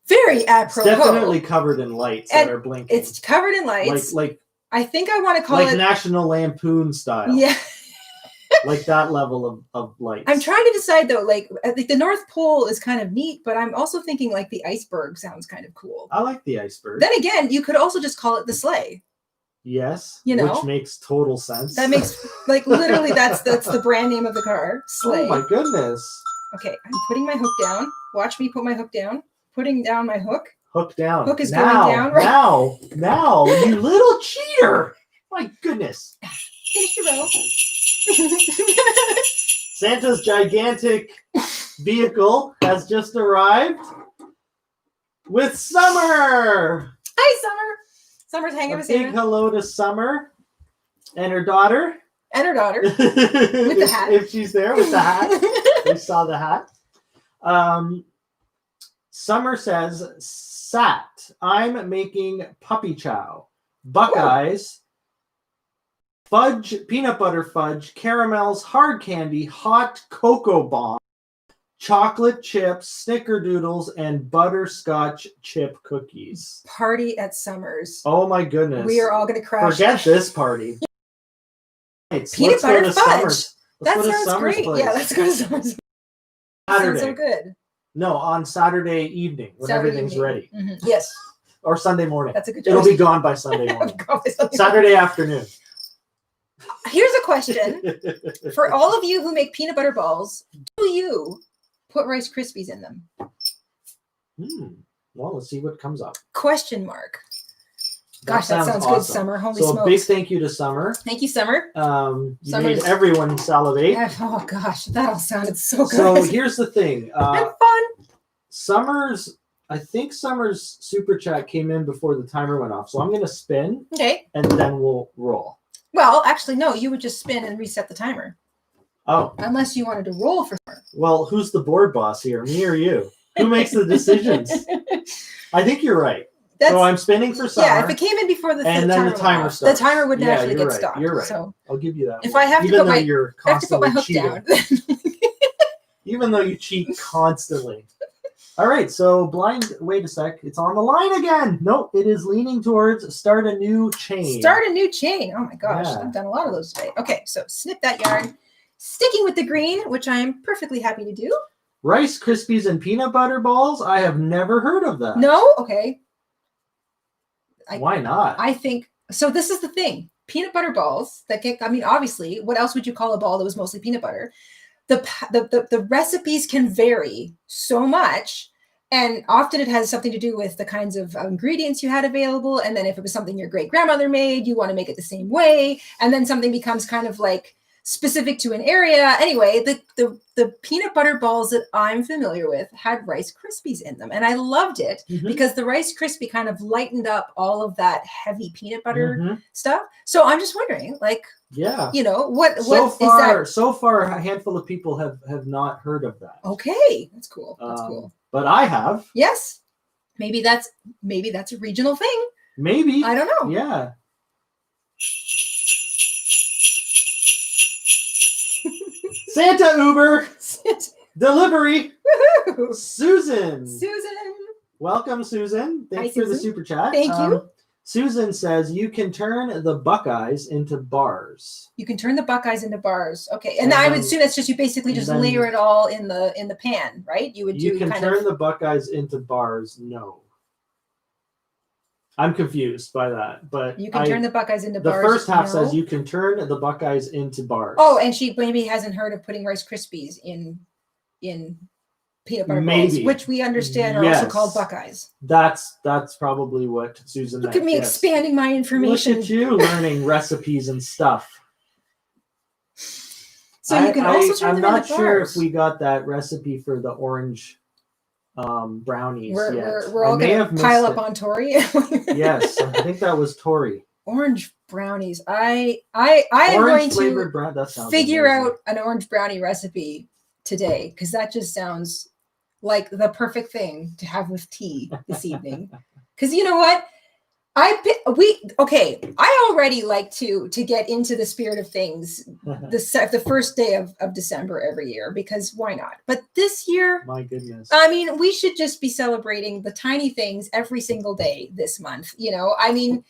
very apropos. It's definitely covered in lights that are blinking. It's covered in lights. Like I think I want to call it National Lampoon style. Yeah. Like that level of lights. I'm trying to decide though, like the North Pole is kind of neat, but I'm also thinking like the iceberg sounds kind of cool. I like the iceberg. Then again, you could also just call it the sleigh. Yes. You know, which makes total sense. That makes like literally that's the brand name of the car. Sleigh. Oh my goodness. Okay, I'm putting my hook down. Watch me put my hook down. Putting down my hook. Hook down. Hook is now, going down. Right? Now, you little cheater. My goodness. Finish your row. Santa's gigantic vehicle has just arrived with Summer. Hi, Summer. Summer's hanging with Santa. Big hello to Summer and her daughter. And her daughter. With the hat. If she's there with the hat. We saw the hat. Summer says, Sat, I'm making puppy chow. Buckeyes, fudge, peanut butter fudge, caramels, hard candy, hot cocoa bomb, chocolate chips, snickerdoodles, and butterscotch chip cookies. Party at Summer's. Oh my goodness. We are all going to crash. Forget this party. Peanut butter fudge. That sounds great. Place. Yeah, let's go to Summer's. That sounds so good. No, on Saturday evening when everything's ready. Mm-hmm. Yes. Or Sunday morning. That's a good choice. It'll be gone by Sunday morning. Saturday afternoon. Here's a question. For all of you who make peanut butter balls, do you put Rice Krispies in them? Well, let's see what comes up. Question mark. Gosh, that sounds awesome. Good, Summer. Holy smokes. So big thank you to Summer. Thank you, Summer. You made everyone salivate. Yeah, oh gosh, that all sounded so good. So here's the thing. And fun. I think Summer's super chat came in before the timer went off. So I'm going to spin. Okay. And then we'll roll. Well, actually, no. You would just spin and reset the timer. Oh. Unless you wanted to roll for Summer. Well, who's the board boss here? Me or you? Who makes the decisions? I think you're right. So I'm spinning for Summer. Yeah, if it came in before the timer starts. The timer would naturally get right. stopped. You're right. So I'll give you that. If I have to put my hook down. Even though you cheat constantly. All right, so wait a sec. It's on the line again. Nope, it is leaning towards start a new chain. Start a new chain. Oh my gosh, I've done a lot of those today. Okay, so snip that yarn. Sticking with the green, which I am perfectly happy to do. Rice Krispies and peanut butter balls? I have never heard of that. No? Okay. Why not? I think, so this is the thing. Peanut butter balls that get, I mean, obviously, what else would you call a ball that was mostly peanut butter? The recipes can vary so much. And often it has something to do with the kinds of ingredients you had available. And then if it was something your great grandmother made, you want to make it the same way. And then something becomes kind of like specific to an area. Anyway, the peanut butter balls that I'm familiar with had Rice Krispies in them. And I loved it because the Rice Krispie kind of lightened up all of that heavy peanut butter stuff. So I'm just wondering, like, you know, what is that? So far, a handful of people have not heard of that. Okay, that's cool. That's cool. But I have. Yes. Maybe that's a regional thing. Maybe. I don't know. Yeah. Santa Uber. Delivery. Woo-hoo. Susan. Susan. Welcome, Susan. Thanks for the super chat. Thank you. Susan says you can turn the Buckeyes into bars. You can turn the Buckeyes into bars. Okay. And I would assume that's just you basically just layer it all in the pan, right? You can turn the Buckeyes into bars. No. I'm confused by that, but you can turn the Buckeyes into bars. The first half says you can turn the Buckeyes into bars. Oh, and she maybe hasn't heard of putting Rice Krispies in peanut butter balls, which we understand are also called Buckeyes. That's probably what Susan meant. Look at me expanding my information. Look at you learning recipes and stuff. So you can also turn them into bars. I'm not sure if we got that recipe for the orange brownies yet. We're all going to pile up on Tori. Yes, I think that was Tori. Orange brownies. I am going to figure out an orange brownie recipe today because that just sounds like the perfect thing to have with tea this evening. Because you know what? I already like to get into the spirit of things the first day of December every year, because why not? But this year, my goodness, I mean, we should just be celebrating the tiny things every single day this month. You know, I mean,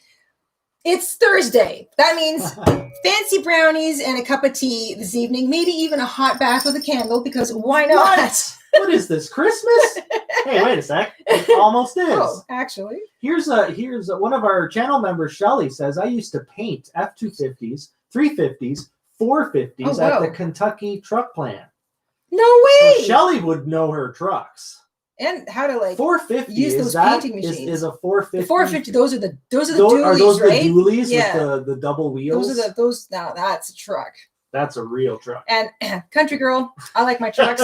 It's Thursday. That means fancy brownies and a cup of tea this evening. Maybe even a hot bath with a candle, because why not? What is this, Christmas? Hey, wait a sec. It almost is. Oh, actually. Here's one of our channel members, Shelly, says, I used to paint F-250s, 350s, 450s at the Kentucky truck plant. No way! So Shelly would know her trucks. And how to 450 use those painting machines. Is a 450. The 450, those are the dualies, are those right? the dualies with the double wheels? Now that's a truck. That's a real truck. And country girl, I like my trucks.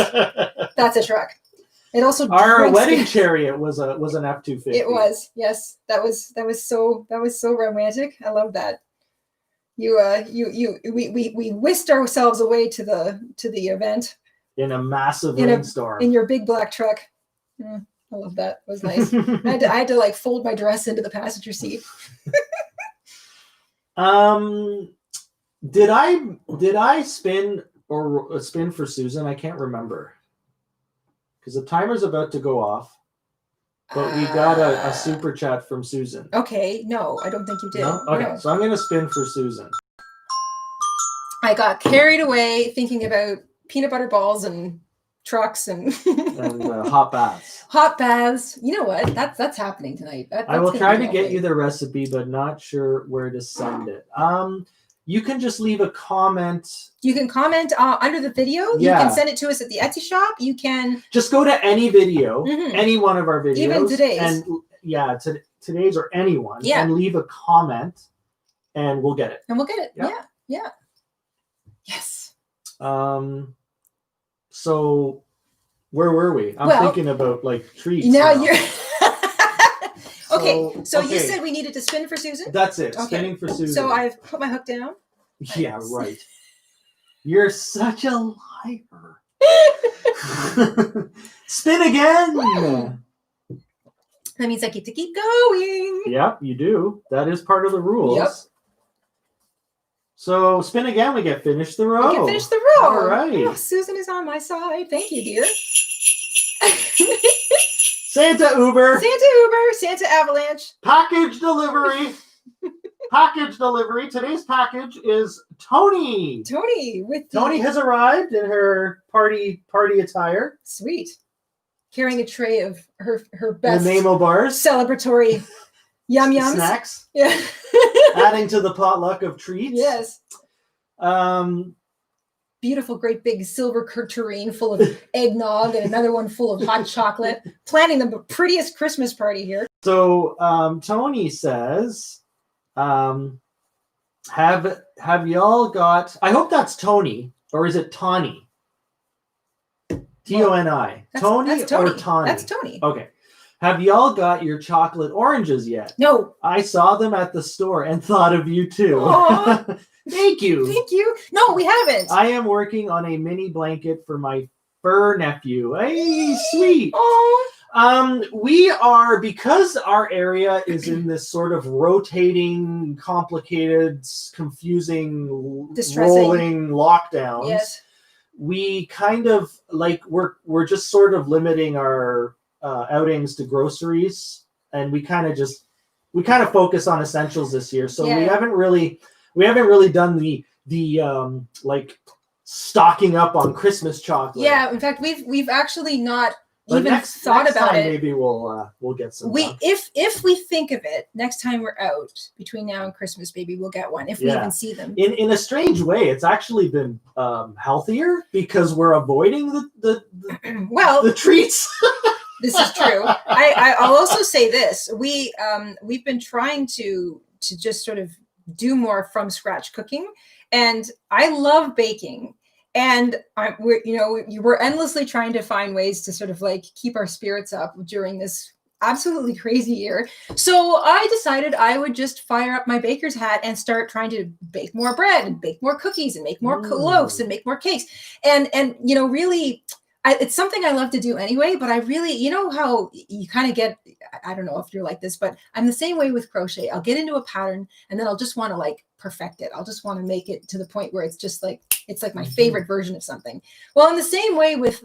That's a truck. It also our wedding chariot was an F-250. It was, yes. That was so romantic. I love that. We whisked ourselves away to the event in a massive rainstorm in your big black truck. I love that. It was nice. I had to fold my dress into the passenger seat. Did I spin for Susan? I can't remember, because the timer's about to go off. But we got a super chat from Susan. Okay, no, I don't think you did. No? Okay, so I'm going to spin for Susan. I got carried away thinking about peanut butter balls and trucks and hot baths. Hot baths. You know what? That's happening tonight. I will try to get you the recipe, but not sure where to send it. You can just leave a comment. You can comment under the video. Yeah. You can send it to us at the Etsy shop. You can just go to any video, any one of our videos, even today's, and today's or anyone, and leave a comment, and we'll get it. Yeah. Yes. So where were we? I'm thinking about treats. Now you're okay. So you said we needed to spin for Susan? That's it. Okay. Spinning for Susan. So I've put my hook down. Yeah, right. You're such a liar. Spin again. That means I get to keep going. Yep, you do. That is part of the rules. Yep. So spin again, we get finish the row. We get finish the row. All right. Oh, Susan is on my side. Thank you, dear. Santa Uber. Santa Avalanche. Package delivery. Package delivery. Today's package is Tony. Tony has arrived in her party attire. Sweet. Carrying a tray of her best Nemo bars. Celebratory yum-yums. Snacks. Yeah. Adding to the potluck of treats. Yes. Beautiful, great big silver tureen full of eggnog and another one full of hot chocolate. Planning the prettiest Christmas party here. So Tony says, have y'all got, I hope that's Tony, or is it Tawny? T-O-N-I. Tony or Tawny? That's Tony. Okay. Have y'all got your chocolate oranges yet? No. I saw them at the store and thought of you too. Thank you. Thank you. No, we haven't. I am working on a mini blanket for my fur nephew. Hey, sweet. Oh. We are, because our area is in this sort of rotating, complicated, confusing, rolling lockdowns. Yes. We kind of we're just sort of limiting our outings to groceries, and we kind of focus on essentials this year. So we haven't really done the stocking up on Christmas chocolate. Yeah, in fact, we've actually not even thought about it. Maybe we'll get some. If we think of it, next time we're out between now and Christmas, maybe we'll get one if we even see them. In a strange way, it's actually been healthier because we're avoiding the treats. This is true. I'll also say this: we've been trying to just sort of do more from scratch cooking, and I love baking. And we're endlessly trying to find ways to sort of keep our spirits up during this absolutely crazy year. So I decided I would just fire up my baker's hat and start trying to bake more bread and bake more cookies and make more loaves and make more cakes. And really, it's something I love to do anyway, but I really, how you kind of get, I don't know if you're like this, but I'm the same way with crochet. I'll get into a pattern and then I'll just want to perfect it. I'll just want to make it to the point where it's just it's my favorite version of something. Well, in the same way with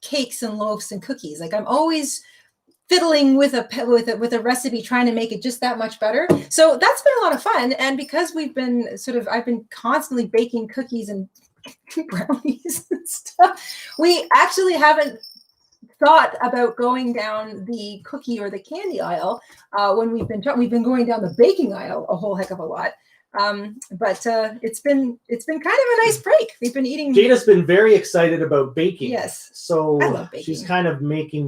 cakes and loaves and cookies, I'm always fiddling with a recipe, trying to make it just that much better. So that's been a lot of fun. And because I've been constantly baking cookies and brownies and stuff, we actually haven't thought about going down the cookie or the candy aisle when we've been going down the baking aisle a whole heck of a lot. But it's been kind of a nice break. We've been eating. Jayda's been very excited about baking. Yes. So I love baking. She's kind of making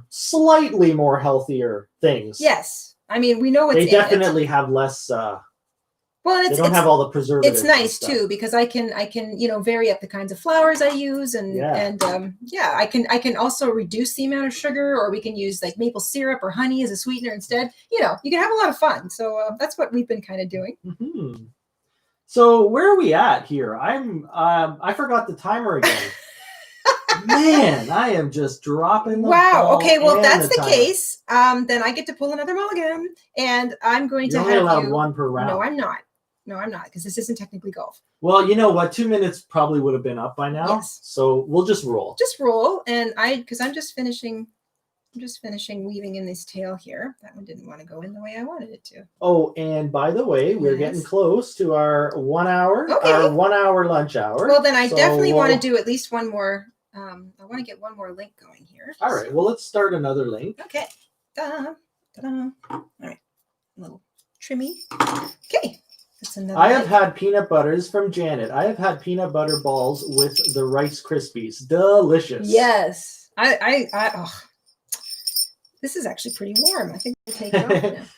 slightly more healthier things. Yes. I mean, we know they definitely have less. Well, they don't have all the preservatives. It's nice too, because I can vary up the kinds of flours I use, and I can also reduce the amount of sugar, or we can use like maple syrup or honey as a sweetener instead. You can have a lot of fun. So that's what we've been kind of doing. Mm-hmm. So where are we at here? I forgot the timer again. Man, I am just dropping the ball. Okay, well, if that's the case, then I get to pull another mulligan, and I'm going to have you. You're only allowed one per round. No, I'm not, because this isn't technically golf. Well, you know what? 2 minutes probably would have been up by now. Yes. So we'll just roll. Just roll, and because I'm just finishing weaving in this tail here. That one didn't want to go in the way I wanted it to. Oh, and by the way, we're getting close to our 1 hour, our 1 hour lunch hour. Well, then I definitely want to do at least one more. I want to get one more link going here. All right. Well, let's start another link. Okay. Ta-da. Ta-da. All right. A little trimmy. Okay. I have had peanut butters from Janet. I have had peanut butter balls with the Rice Krispies. Delicious. Yes. This is actually pretty warm. I think we'll take it off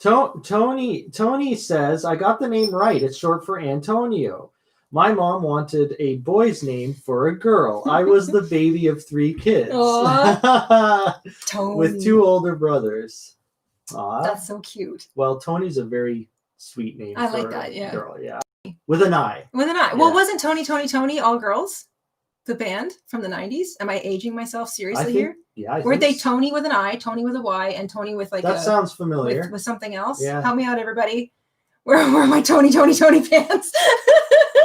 now. Tony says, I got the name right. It's short for Antonio. My mom wanted a boy's name for a girl. I was the baby of 3 kids. Tony. With 2 older brothers. Aww. That's so cute. Well, Tony's a very sweet name for like that, yeah. Girl, yeah. With an I. With an I. Yeah. Well, wasn't Tony all girls? The band from the 90s? Am I aging myself seriously here? Yeah, Were they Tony with an I, Tony with a Y, and Tony with like that sounds familiar. With something else? Yeah. Help me out, everybody. Where are my Tony fans?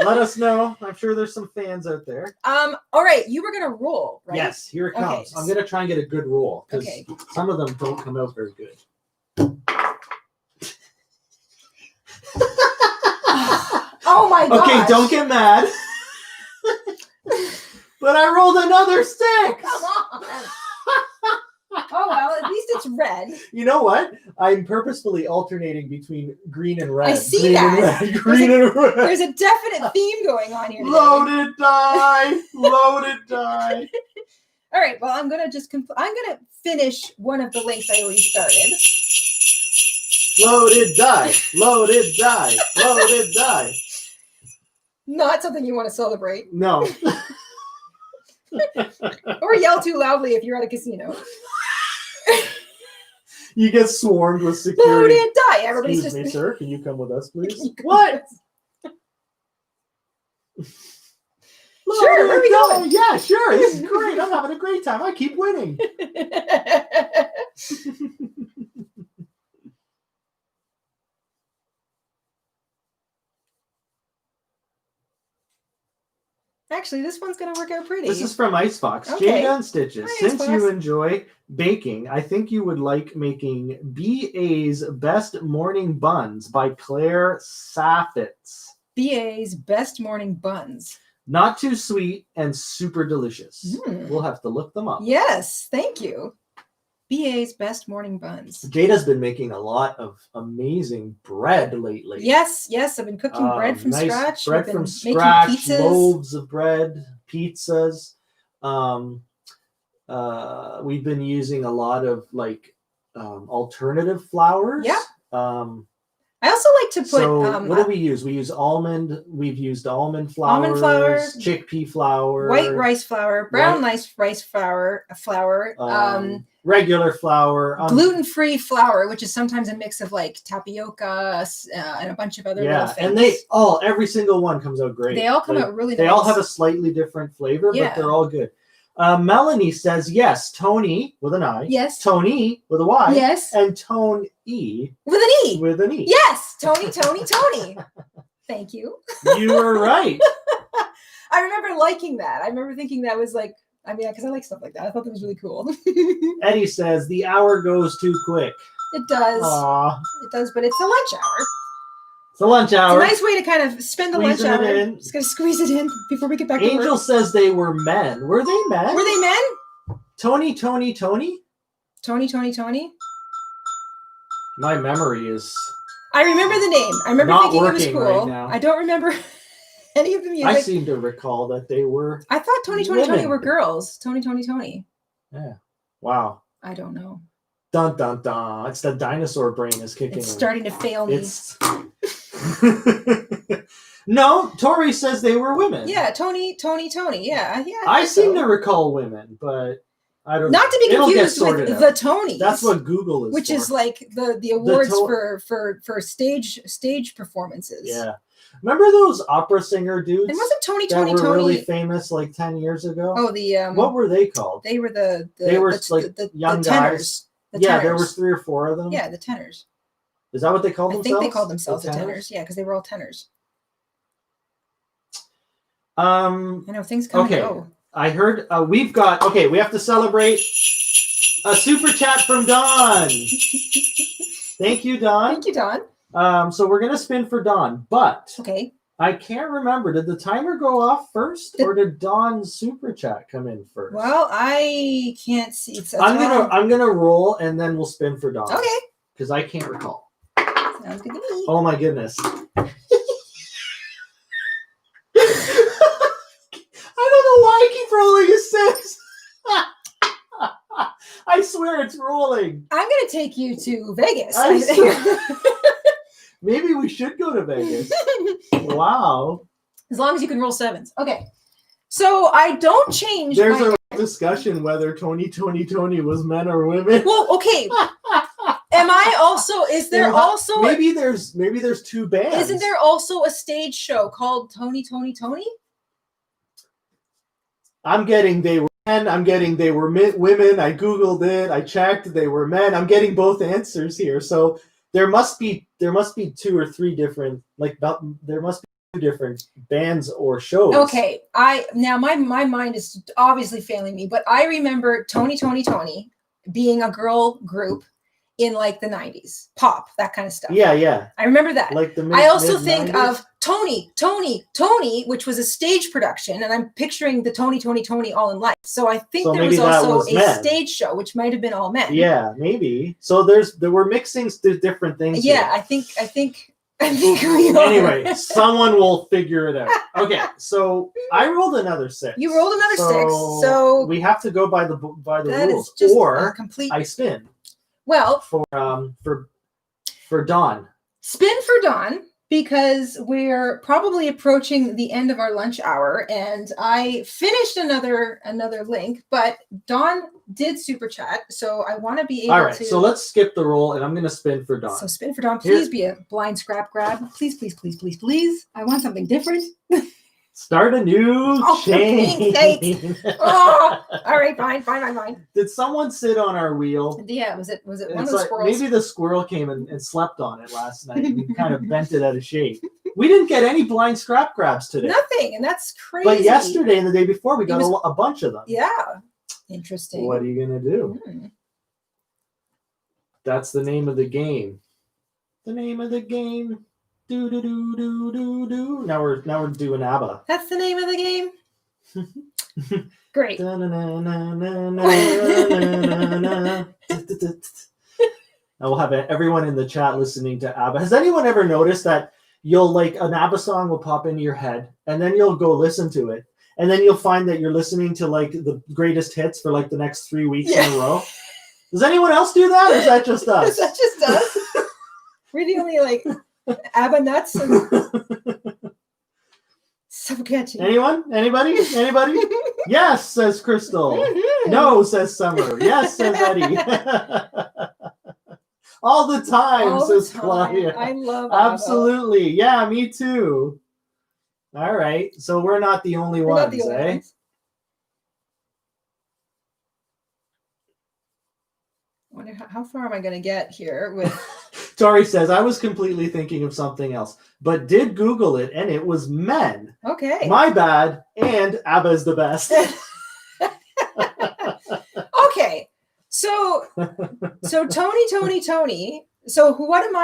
Let us know. I'm sure there's some fans out there. All right, you were gonna roll, right? Yes, here it comes. Okay. I'm gonna try and get a good roll, because some of them don't come out very good. Oh my god. Okay, don't get mad. But I rolled another stick. Come on. Oh well, at least it's red. You know what? I'm purposefully alternating between green and red. I see that. Green and red. There's a definite theme going on here today. Loaded die. Loaded die. All right. Well, I'm gonna finish one of the links I already started. Loaded die. Loaded die. Loaded die. Not something you want to celebrate. No. Or yell too loudly if you're at a casino. You get swarmed with security. Loaded die. Everybody's Excuse me, sir. Can you come with us, please? What? Sure, where are we going? Yeah, sure. This is great. I'm having a great time. I keep winning. Actually, this one's going to work out pretty. This is from Icebox. Okay. Jayda InStitches. Since you enjoy baking, I think you would like making BA's Best Morning Buns by Claire Saffitz. BA's Best Morning Buns. Not too sweet and super delicious. We'll have to look them up. Yes, thank you. BA's Best Morning Buns. Jayda's been making a lot of amazing bread lately. Yes, I've been cooking bread from scratch. Bread from scratch, loaves of bread, pizzas. We've been using a lot of alternative flours. Yeah. I also like to put. What do we use? We use almond. We've used almond flour, chickpea flour, white rice flour, brown rice flour, regular flour, gluten-free flour, which is sometimes a mix of like tapioca and a bunch of other little things. And every single one comes out great. They all come out really nice. They all have a slightly different flavor, but they're all good. Melanie says yes. Tony with an I. Yes. Tony with a Y. Yes. And Tone E with an E. With an E. Yes. Tony. Thank you. You were right. I remember liking that. I remember thinking that was like I mean, because I like stuff like that. I thought that was really cool. Eddie says the hour goes too quick. It does. Aww. It does, but it's a lunch hour. It's a lunch hour. It's a nice way to kind of spend the lunch hour. Just gonna squeeze it in before we get back to work. Angel says they were men. Were they men? Were they men? Tony? Tony. My memory is. I remember the name. I remember thinking it was cool. Right now. I don't remember any of the music. I seem to recall that they were. I thought Tony were girls. Tony. Yeah. Wow. I don't know. Dun dun dun. It's the dinosaur brain is kicking in. It's starting to fail me. No, Tori says they were women. Yeah, Tony. Yeah. I seem to recall women, but I don't. Not to be confused with the Tonys. That's what Google is. Which is like the awards for stage performances. Yeah. Remember those opera singer dudes? And wasn't Tony really famous like 10 years ago? Oh, what were they called? They were the young tenors. guys. Yeah, there was 3 or 4 of them. Yeah, the tenors. Is that what they called themselves? I think they called themselves the tenors. Yeah, because they were all tenors. I know things come and go. I heard we have to celebrate a super chat from Dawn. Thank you, Dawn. Thank you, Dawn. So we're gonna spin for Dawn, but okay. I can't remember. Did the timer go off first, or did Dawn's super chat come in first? Well, I can't see. I'm gonna roll, and then we'll spin for Dawn. Okay. Because I can't recall. Sounds good to me. Oh my goodness. I don't know why I keep rolling a 6. I swear it's rolling. I'm going to take you to Vegas. Maybe we should go to Vegas. Wow. As long as you can roll 7s. Okay. So I don't change. There's a discussion whether Tony was men or women. Well, okay. Am I also? Is there also? Maybe there's 2 bands. Isn't there also a stage show called Tony? I'm getting they were men. I'm getting they were women. I googled it. I checked. They were men. I'm getting both answers here. So there must be 2 or 3 different there must be 2 different bands or shows. Okay. Now my mind is obviously failing me, but I remember Tony being a girl group in like the 90s, pop, that kind of stuff. Yeah. I remember that. Like the I also think of Tony, which was a stage production, and I'm picturing the Tony all in life. So I think there was also a stage show, which might have been all men. Yeah, maybe. So there were mixing different things. Yeah, here. I think we are. Anyway, someone will figure it out. Okay, so I rolled another 6. You rolled another 6. So we have to go by the rules, or I spin. Well, for Dawn. Spin for Dawn, because we're probably approaching the end of our lunch hour, and I finished another link, but Dawn did super chat, so I want to be able to. All right, so let's skip the roll, and I'm going to spin for Dawn. So spin for Dawn. Please be a blind scrap grab. Please. I want something different. Start a new chain. Oh, all right, fine. Did someone sit on our wheel? Yeah, was it one of the squirrels? Maybe the squirrel came and slept on it last night and kind of bent it out of shape. We didn't get any blind scrap grabs today. Nothing, and that's crazy. But yesterday and the day before, we got a bunch of them. Yeah, interesting. What are you going to do? That's the name of the game. The name of the game. Do. Now we're doing ABBA. That's the name of the game. Great. Now we'll have everyone in the chat listening to ABBA. Has anyone ever noticed that you'll an ABBA song will pop into your head, and then you'll go listen to it, and then you'll find that you're listening to the greatest hits for the next 3 weeks in a row? Does anyone else do that, or is that just us? Is that just us? We're the only ABBA nuts. So catchy. Anyone? Anybody? Yes, says Crystal. Mm-hmm. No, says Summer. Yes, says Eddie. All the time, says Claudia. I love Absolutely. ABBA. Yeah, me too. All right. So we're not the only ones, ones. I wonder how far am I going to get here with... Tori says, I was completely thinking of something else, but did Google it, and it was men. Okay. My bad, and ABBA is the best. So Tony. So what am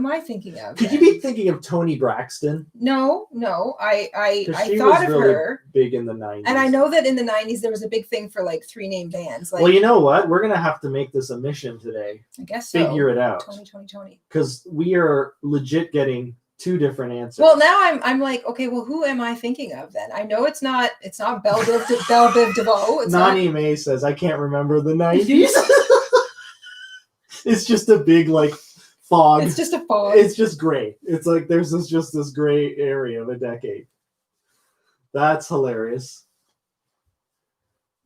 I thinking of? Could you be thinking of Toni Braxton? No. I she thought was of really her. Big in the 90s. And I know that in the 90s there was a big thing for like 3-name bands. Like, well, you know what? We're gonna have to make this a mission today. I guess so. Figure it out. Tony. Because we are legit getting 2 different answers. Well, now I'm like, okay, well, who am I thinking of then? I know it's not Belle Biv DeVoe. Nani May says, I can't remember the 90s. It's just a big like fog. It's just a fog. It's just gray. It's like there's this gray area of a decade. That's hilarious.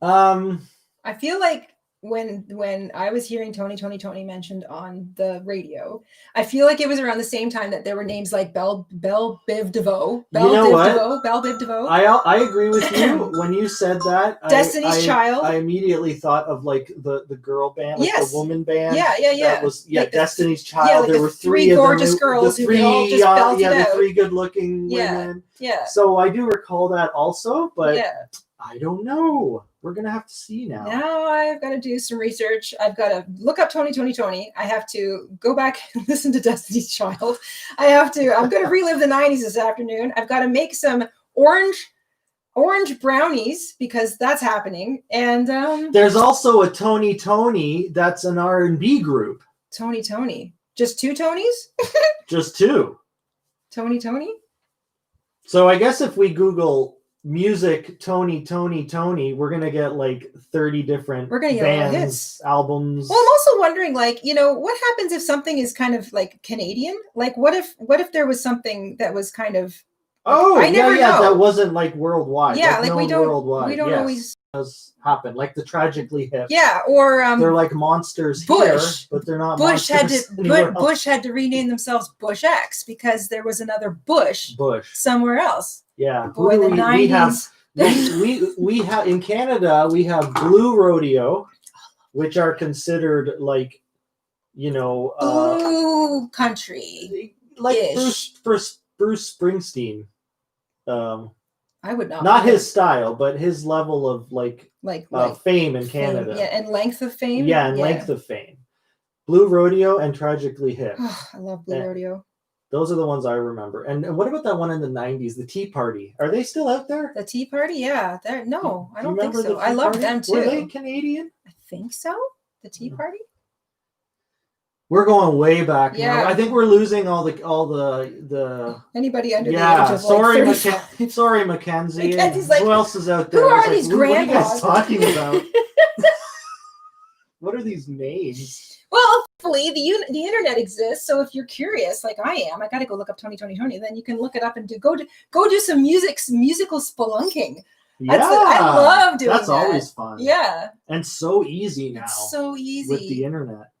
I feel like when I was hearing Tony mentioned on the radio, I feel like it was around the same time that there were names like Belle Biv DeVoe. Belle Biv DeVoe. I agree with you. When you said that, Destiny's Child. I immediately thought of like the girl band, like the woman band. Yeah. That was like Destiny's Destiny's Child. Like there were 3 gorgeous girls who all just belted out. The 3 good-looking women. Yeah. So I do recall that also, but yeah. I don't know. We're gonna have to see now. Now I've got to do some research. I've got to look up Tony. I have to go back and listen to Destiny's Child. I'm going to relive the 90s this afternoon. I've got to make some orange brownies because that's happening. And there's also a Tony that's an R&B group. Tony. Just 2 Tonys? Just 2. Tony. So I guess if we Google music Tony, we're gonna get like 30 different bands, albums. Well, I'm also wondering, like, what happens if something is kind of like Canadian? Like, what if there was something that was kind of I never know. That wasn't like worldwide. Yeah, like we don't always does happen. Like the Tragically Hip. Yeah, or they're like monsters Bush, here, but they're not. Bush had to rename themselves Bush X because there was another Bush somewhere else. Yeah, boy, the 90s. We have in Canada. We have Blue Rodeo, which are considered like, blue country, like Bruce Springsteen. I would not his style, but his level of like fame in Canada. Yeah, and length of fame. Yeah, and length of fame. Blue Rodeo and Tragically Hip. I love Blue Rodeo. Those are the ones I remember. And what about that one in the 90s, the Tea Party? Are they still out there? The Tea Party? Yeah. No, I don't think so. I love them too. Were they Canadian? I think so. The Tea Party? We're going way back now. I think we're losing all the anybody under the age of like 35. Sorry, Mackenzie. Like, who else is out there? Who are these grandpas? What are you guys talking about? What are these names? Well, hopefully the internet exists. So if you're curious, like I am, I got to go look up Tony. Then you can look it up and go do some musical spelunking. Yeah, I love doing that. That's always fun. Yeah, and so easy now. It's so easy with the internet.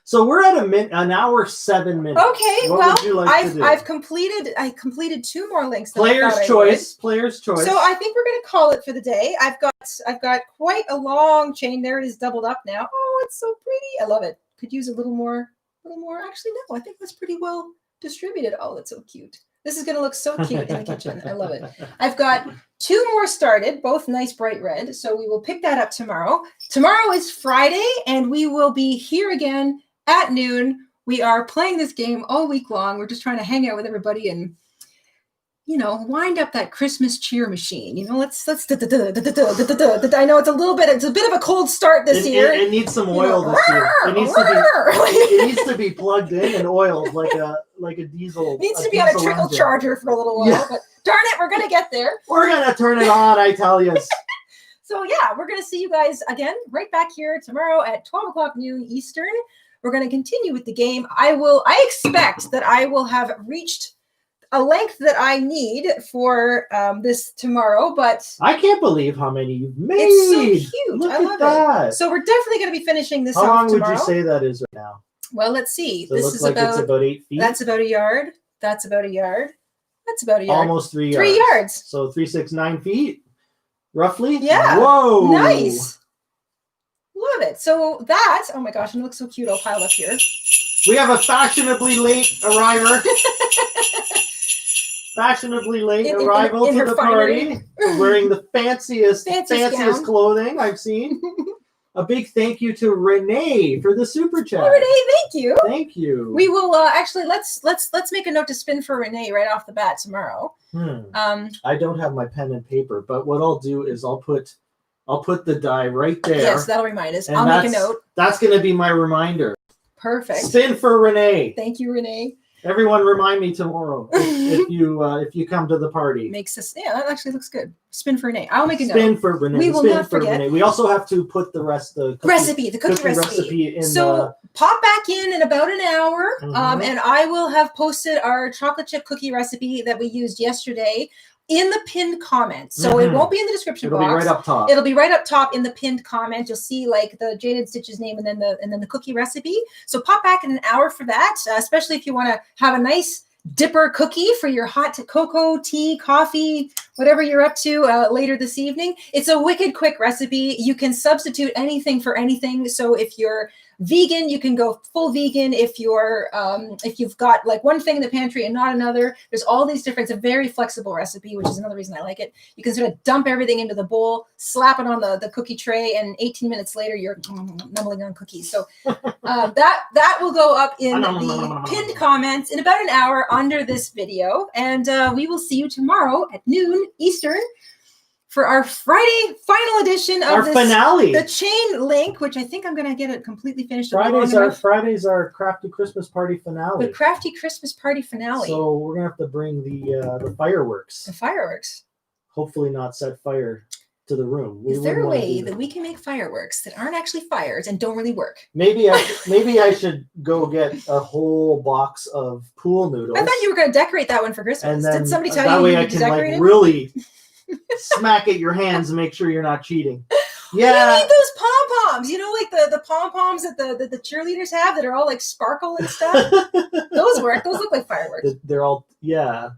So we're at an hour 7 minutes. Okay, what would you like to do? I completed 2 more links. Player's choice. So I think we're going to call it for the day. I've got quite a long chain. There it is, doubled up now. Oh, it's so pretty. I love it. Could use a little more. Actually, no, I think that's pretty well distributed. Oh, that's so cute. This is going to look so cute in the kitchen. I love it. I've got 2 more started, both nice bright red. So we will pick that up tomorrow. Tomorrow is Friday, and we will be here again at noon. We are playing this game all week long. We're just trying to hang out with everybody and, wind up that Christmas cheer machine. Let's I know it's a bit of a cold start this year. It needs some oil this year. It needs to be plugged in and oiled like a diesel. It needs to be on a trickle charger for a little while. Yeah. But darn it, we're gonna get there. We're gonna turn it on, I tell you. So yeah, we're gonna see you guys again right back here tomorrow at 12 o'clock noon Eastern. We're going to continue with the game. I expect that I will have reached a length that I need for this tomorrow, but I can't believe how many you've made. It's so cute. Look I love at that. it. So we're definitely going to be finishing this off tomorrow. How long would you say that is right now? Well, let's see. So this is it's about 8 feet. That's about a yard. That's about a yard. That's about a yard. Almost 3 yards. 3 yards. So 3, 6, 9 feet, roughly. Yeah. Whoa. Nice. Love it. So that, oh my gosh, and it looks so cute all piled up here. We have a fashionably late arrival. Arrival to the party. Wearing the fanciest gown. clothing I've seen. a big thank you to Renee for the super chat. Oh, Renee, thank you. Thank you. We will actually let's make a note to spin for Renee right off the bat tomorrow. I don't have my pen and paper, but what I'll do is I'll put the die right there. Yes, that'll remind us. I'll make a note. That's going to be my reminder. Perfect. Spin for Renee. Thank you, Renee. Everyone, remind me tomorrow if you come to the party. Makes us. Yeah, that actually looks good. Spin for Renee. I'll make a note. Spin for Renee. We will not forget. Renee. We also have to put the cookie recipe in. Pop back in about an hour, and I will have posted our chocolate chip cookie recipe that we used yesterday in the pinned comment. So it won't be in the description box. It'll be right up top. It'll be right up top in the pinned comment. You'll see like the Jayda InStitches name and then the cookie recipe. So pop back in an hour for that, especially if you want to have a nice dipper cookie for your hot cocoa, tea, coffee, whatever you're up to later this evening. It's a wicked quick recipe. You can substitute anything for anything. So if you're vegan, you can go full vegan. If you've got like one thing in the pantry and not another, there's all these different. It's a very flexible recipe, which is another reason I like it. You can sort of dump everything into the bowl, slap it on the cookie tray, and 18 minutes later you're numbling on cookies. So that will go up in the pinned comments in about an hour under this video, and we will see you tomorrow at noon Eastern for our Friday final edition of our finale, the chain link, which I think I'm going to get it completely finished. Friday's our Crafty Christmas Party finale. The Crafty Christmas Party finale. So we're going to have to bring the fireworks. The fireworks. Hopefully not set fire to the room. Is there a way that we can make fireworks that aren't actually fires and don't really work? Maybe I should go get a whole box of pool noodles. I thought you were going to decorate that one for Christmas. And then, did somebody tell that you way you I need to can decorate it? Really smack at your hands and make sure you're not cheating. Yeah. We need those pom-poms. You know, like the pom-poms that the cheerleaders have that are all like sparkle and stuff. Those work. Those look like fireworks. They're all, yeah.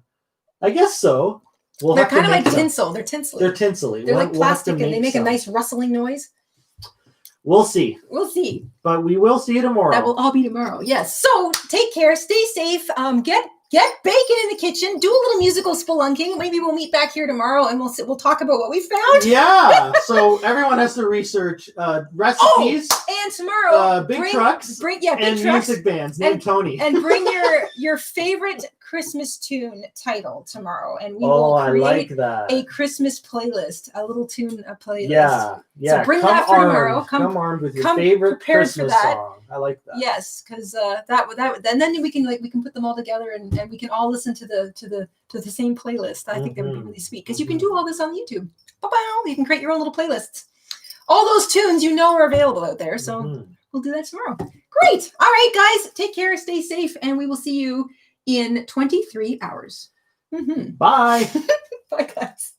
I guess so. They're kind of like tinsel. They're tinsel. Theyh tinsely. They're like plastic and they make a nice rustling noise. We'll see. We'll see. But we will see you tomorrow. That will all be tomorrow. Yes. So take care. Stay safe. Get bacon in the kitchen. Do a little musical spelunking. Maybe we'll meet back here tomorrow and we'll talk about what we found. Yeah. So everyone has to research recipes. Oh, and tomorrow, big trucks. Big and trucks. Music bands named Tony. And bring your favorite Christmas tune title tomorrow, and we will create a Christmas playlist, a little tune playlist. Yeah. So bring that for tomorrow. Come armed with your favorite Christmas song. I like that. Yes, because and then we can put them all together and we can all listen to the same playlist. I think that would be really sweet because you can do all this on YouTube. You can create your own little playlists. All those tunes are available out there. So we'll do that tomorrow. Great. All right, guys. Take care. Stay safe, and we will see you in 23 hours. Bye. Bye, guys.